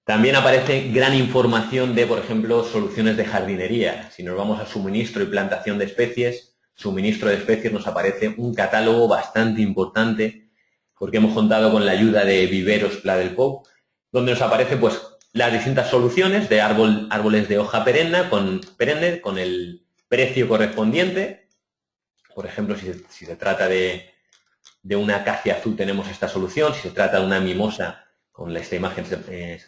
También aparece gran información de, por ejemplo, soluciones de jardinería. Si nos vamos a suministro y plantación de especies, suministro de especies, nos aparece un catálogo bastante importante, porque hemos contado con la ayuda de Viveros Pla del Pou, donde nos aparece pues las distintas soluciones de árboles de hoja perenne con el precio correspondiente. Por ejemplo, si se trata de una acacia azul tenemos esta solución, si se trata de una mimosa, con esta imagen se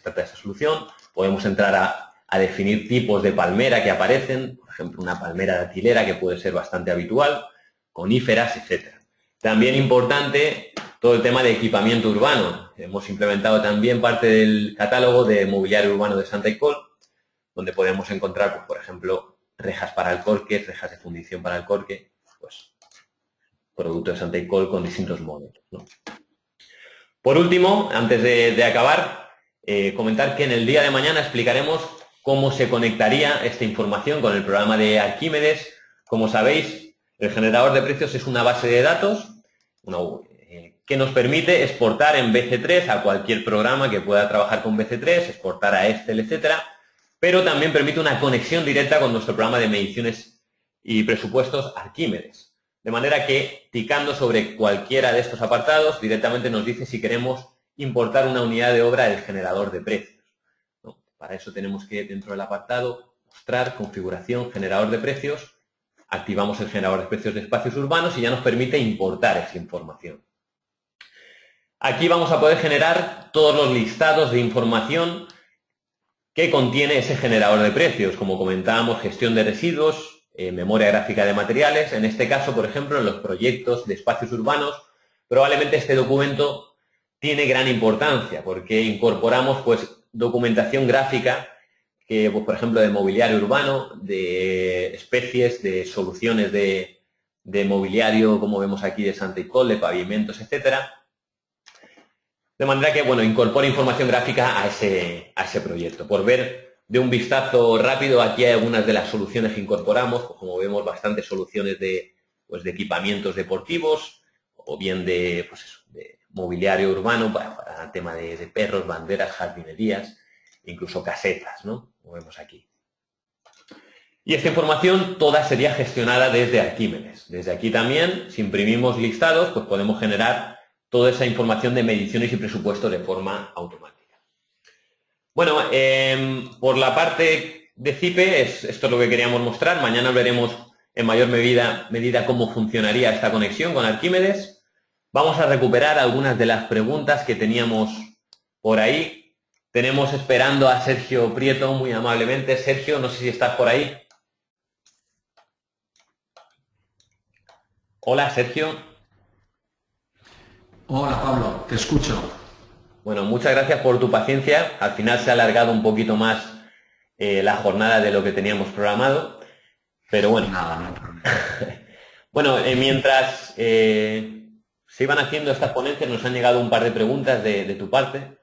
trata de esta solución. Podemos entrar a definir tipos de palmera que aparecen, por ejemplo, una palmera datilera que puede ser bastante habitual, coníferas, etc. También importante todo el tema de equipamiento urbano. Hemos implementado también parte del catálogo de mobiliario urbano de Santa Icol, donde podemos encontrar, pues, por ejemplo, rejas para el corque, rejas de fundición para el corque, pues producto de Santa Icol con distintos modelos, ¿no? Por último, antes de acabar, comentar que en el día de mañana explicaremos cómo se conectaría esta información con el programa de Arquímedes. Como sabéis, el generador de precios es una base de datos que nos permite exportar en BC3 a cualquier programa que pueda trabajar con BC3, exportar a Excel, etcétera, pero también permite una conexión directa con nuestro programa de mediciones y presupuestos Arquímedes. De manera que, ticando sobre cualquiera de estos apartados, directamente nos dice si queremos importar una unidad de obra del generador de precios, ¿no? Para eso tenemos que, dentro del apartado, mostrar, configuración, generador de precios, activamos el generador de precios de espacios urbanos y ya nos permite importar esa información. Aquí vamos a poder generar todos los listados de información que contiene ese generador de precios, como comentábamos, gestión de residuos, memoria gráfica de materiales. En este caso, por ejemplo, en los proyectos de espacios urbanos, probablemente este documento tiene gran importancia porque incorporamos pues documentación gráfica que, pues, por ejemplo, de mobiliario urbano, de especies, de soluciones de mobiliario, como vemos aquí, de Santa Icol, de pavimentos, etcétera. De manera que, bueno, incorpora información gráfica a ese proyecto. Por ver de un vistazo rápido, aquí hay algunas de las soluciones que incorporamos, pues como vemos, bastantes soluciones de equipamientos deportivos o bien de mobiliario urbano para el tema de perros, banderas, jardinerías, incluso casetas, ¿no? Como vemos aquí. Y esta información toda sería gestionada desde Arquímedes. Desde aquí también, si imprimimos listados, pues podemos generar toda esa información de mediciones y presupuesto de forma automática. Bueno, por la parte de CIPE, esto es lo que queríamos mostrar. Mañana veremos en mayor medida cómo funcionaría esta conexión con Arquímedes. Vamos a recuperar algunas de las preguntas que teníamos por ahí. Tenemos esperando a Sergio Prieto muy amablemente. Sergio, no sé si estás por ahí. Hola, Sergio. Hola, Pablo, te escucho. Bueno, muchas gracias por tu paciencia. Al final se ha alargado un poquito más la jornada de lo que teníamos programado. Pero bueno. Nada, no hay problema. Bueno, mientras se iban haciendo estas ponencias, nos han llegado un par de preguntas de tu parte.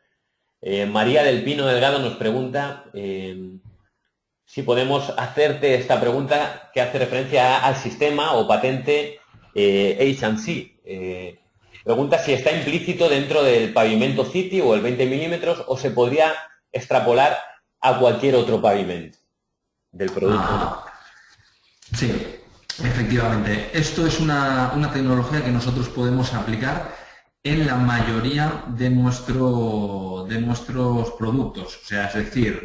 María del Pino Delgado nos pregunta si podemos hacerte esta pregunta que hace referencia al sistema o patente H&C. Pregunta si está implícito dentro del pavimento City o el 20 milímetros o se podría extrapolar a cualquier otro pavimento del producto. Sí, efectivamente. Esto es una tecnología que nosotros podemos aplicar en la mayoría de nuestros productos. O sea, es decir,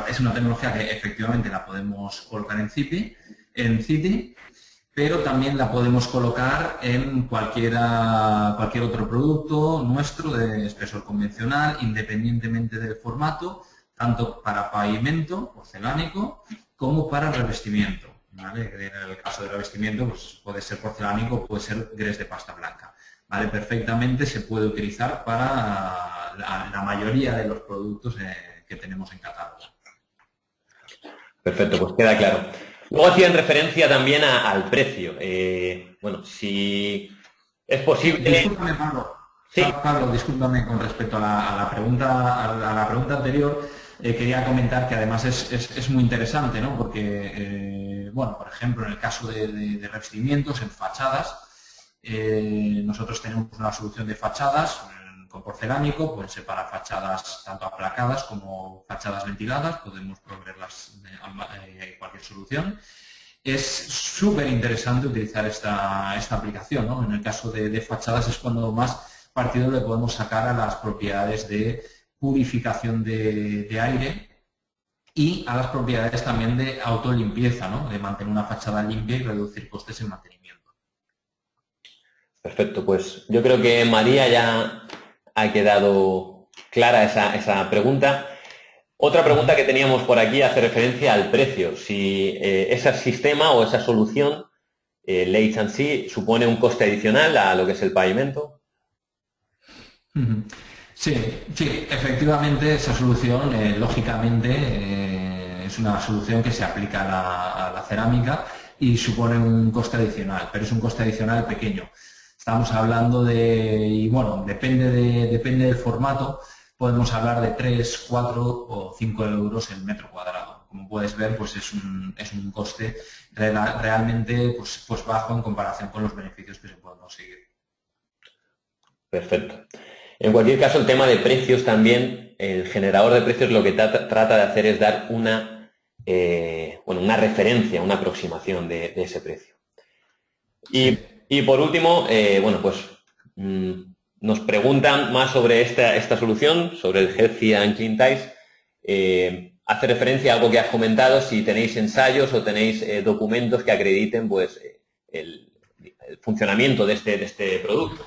es una tecnología que efectivamente la podemos colocar en City, pero también la podemos colocar en cualquier otro producto nuestro de espesor convencional, independientemente del formato, tanto para pavimento porcelánico como para revestimiento. ¿Vale? En el caso de revestimiento, pues puede ser porcelánico, puede ser grés de pasta blanca. ¿Vale? Perfectamente se puede utilizar para la mayoría de los productos que tenemos en catálogo. Perfecto, pues queda claro. Luego hacían referencia también al precio. Bueno, si es posible... Discúlpame, Pablo. Sí. Pablo, discúlpame con respecto a la pregunta anterior. Quería comentar que además es muy interesante, ¿no? Porque, bueno, por ejemplo, en el caso de revestimientos, en fachadas, nosotros tenemos una solución de fachadas con porcelánico, pueden ser para fachadas tanto aplacadas como fachadas ventiladas, podemos proveerlas de cualquier solución. Es súper interesante utilizar esta aplicación, ¿no? En el caso de fachadas es cuando más partido le podemos sacar a las propiedades de purificación de aire y a las propiedades también de autolimpieza, ¿no? De mantener una fachada limpia y reducir costes en mantenimiento. Perfecto, pues yo creo que María ya ha quedado clara esa pregunta. Otra pregunta que teníamos por aquí hace referencia al precio. Si ese sistema o esa solución, el H&C, supone un coste adicional a lo que es el pavimento. Sí, efectivamente esa solución, lógicamente, es una solución que se aplica a la cerámica y supone un coste adicional, pero es un coste adicional pequeño. Estamos hablando y bueno, depende del formato, podemos hablar de 3, 4 o 5 euros el metro cuadrado. Como puedes ver, pues es un coste realmente pues bajo en comparación con los beneficios que se pueden conseguir. Perfecto. En cualquier caso, el tema de precios también, el generador de precios lo que trata de hacer es dar una referencia, una aproximación de ese precio. Y por último, bueno, pues nos preguntan más sobre esta solución, sobre el Healthy and Clean Tiles. Hace referencia a algo que has comentado, si tenéis ensayos o tenéis documentos que acrediten pues el funcionamiento de este producto.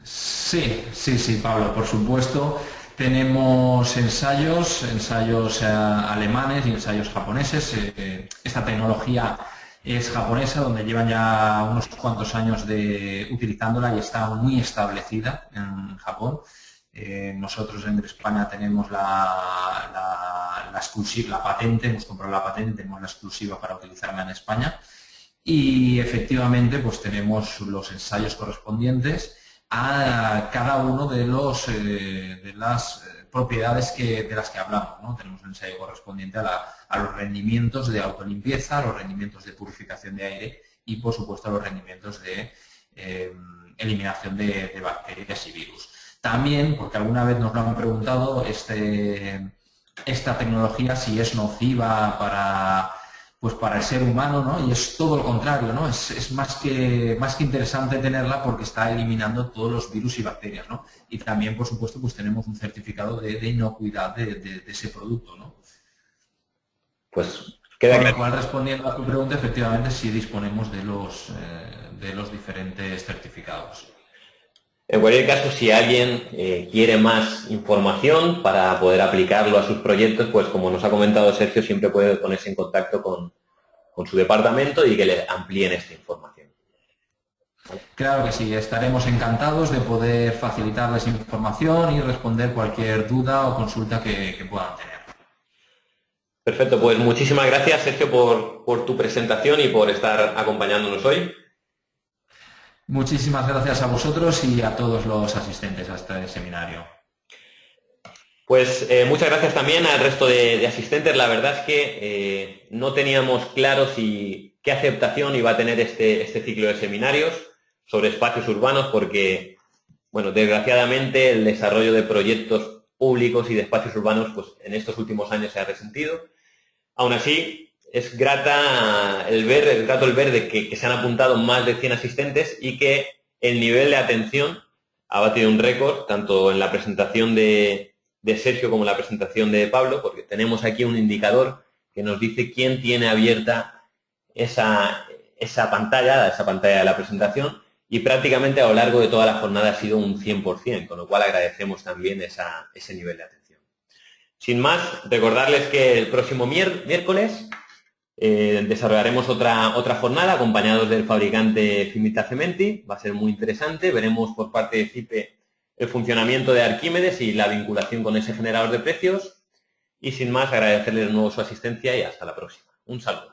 Sí, Pablo, por supuesto. Tenemos ensayos alemanes y ensayos japoneses. Esta tecnología es japonesa, donde llevan ya unos cuantos años utilizándola y está muy establecida en Japón. Nosotros en España tenemos la exclusiva, la patente, hemos comprado la patente, tenemos la exclusiva para utilizarla en España. Y efectivamente, pues tenemos los ensayos correspondientes a cada uno de las propiedades de las que hablamos, ¿no? Tenemos un ensayo correspondiente a los rendimientos de autolimpieza, a los rendimientos de purificación de aire y, por supuesto, a los rendimientos de eliminación de bacterias y virus. También, porque alguna vez nos lo han preguntado, esta tecnología si es nociva para el ser humano, ¿no? Y es todo lo contrario, ¿no? Es más que interesante tenerla porque está eliminando todos los virus y bacterias, ¿no? Y también, por supuesto, pues tenemos un certificado de inocuidad de ese producto, ¿no? Pues Queda Con lo claro. cual, respondiendo a tu pregunta, efectivamente sí disponemos de los diferentes certificados. En cualquier caso, si alguien quiere más información para poder aplicarlo a sus proyectos, pues como nos ha comentado Sergio, siempre puede ponerse en contacto con su departamento y que le amplíen esta información. Claro que sí, estaremos encantados de poder facilitarles información y responder cualquier duda o consulta que puedan tener. Perfecto, pues muchísimas gracias, Sergio, por tu presentación y por estar acompañándonos hoy. Muchísimas gracias a vosotros y a todos los asistentes a este seminario. Pues muchas gracias también al resto de asistentes. La verdad es que no teníamos claro qué aceptación iba a tener este ciclo de seminarios sobre espacios urbanos porque, bueno, desgraciadamente el desarrollo de proyectos públicos y de espacios urbanos pues en estos últimos años se ha resentido. Aún así, es grato el ver de que se han apuntado más de 100 asistentes y que el nivel de atención ha batido un récord, tanto en la presentación de Sergio como en la presentación de Pablo, porque tenemos aquí un indicador que nos dice quién tiene abierta esa pantalla de la presentación, y prácticamente a lo largo de toda la jornada ha sido un 100%, con lo cual agradecemos también ese nivel de atención. Sin más, recordarles que el próximo miércoles desarrollaremos otra jornada acompañados del fabricante Fimita Cementi. Va a ser muy interesante. Veremos por parte de CIPE el funcionamiento de Arquímedes y la vinculación con ese generador de precios. Y sin más, agradecerles de nuevo su asistencia y hasta la próxima. Un saludo.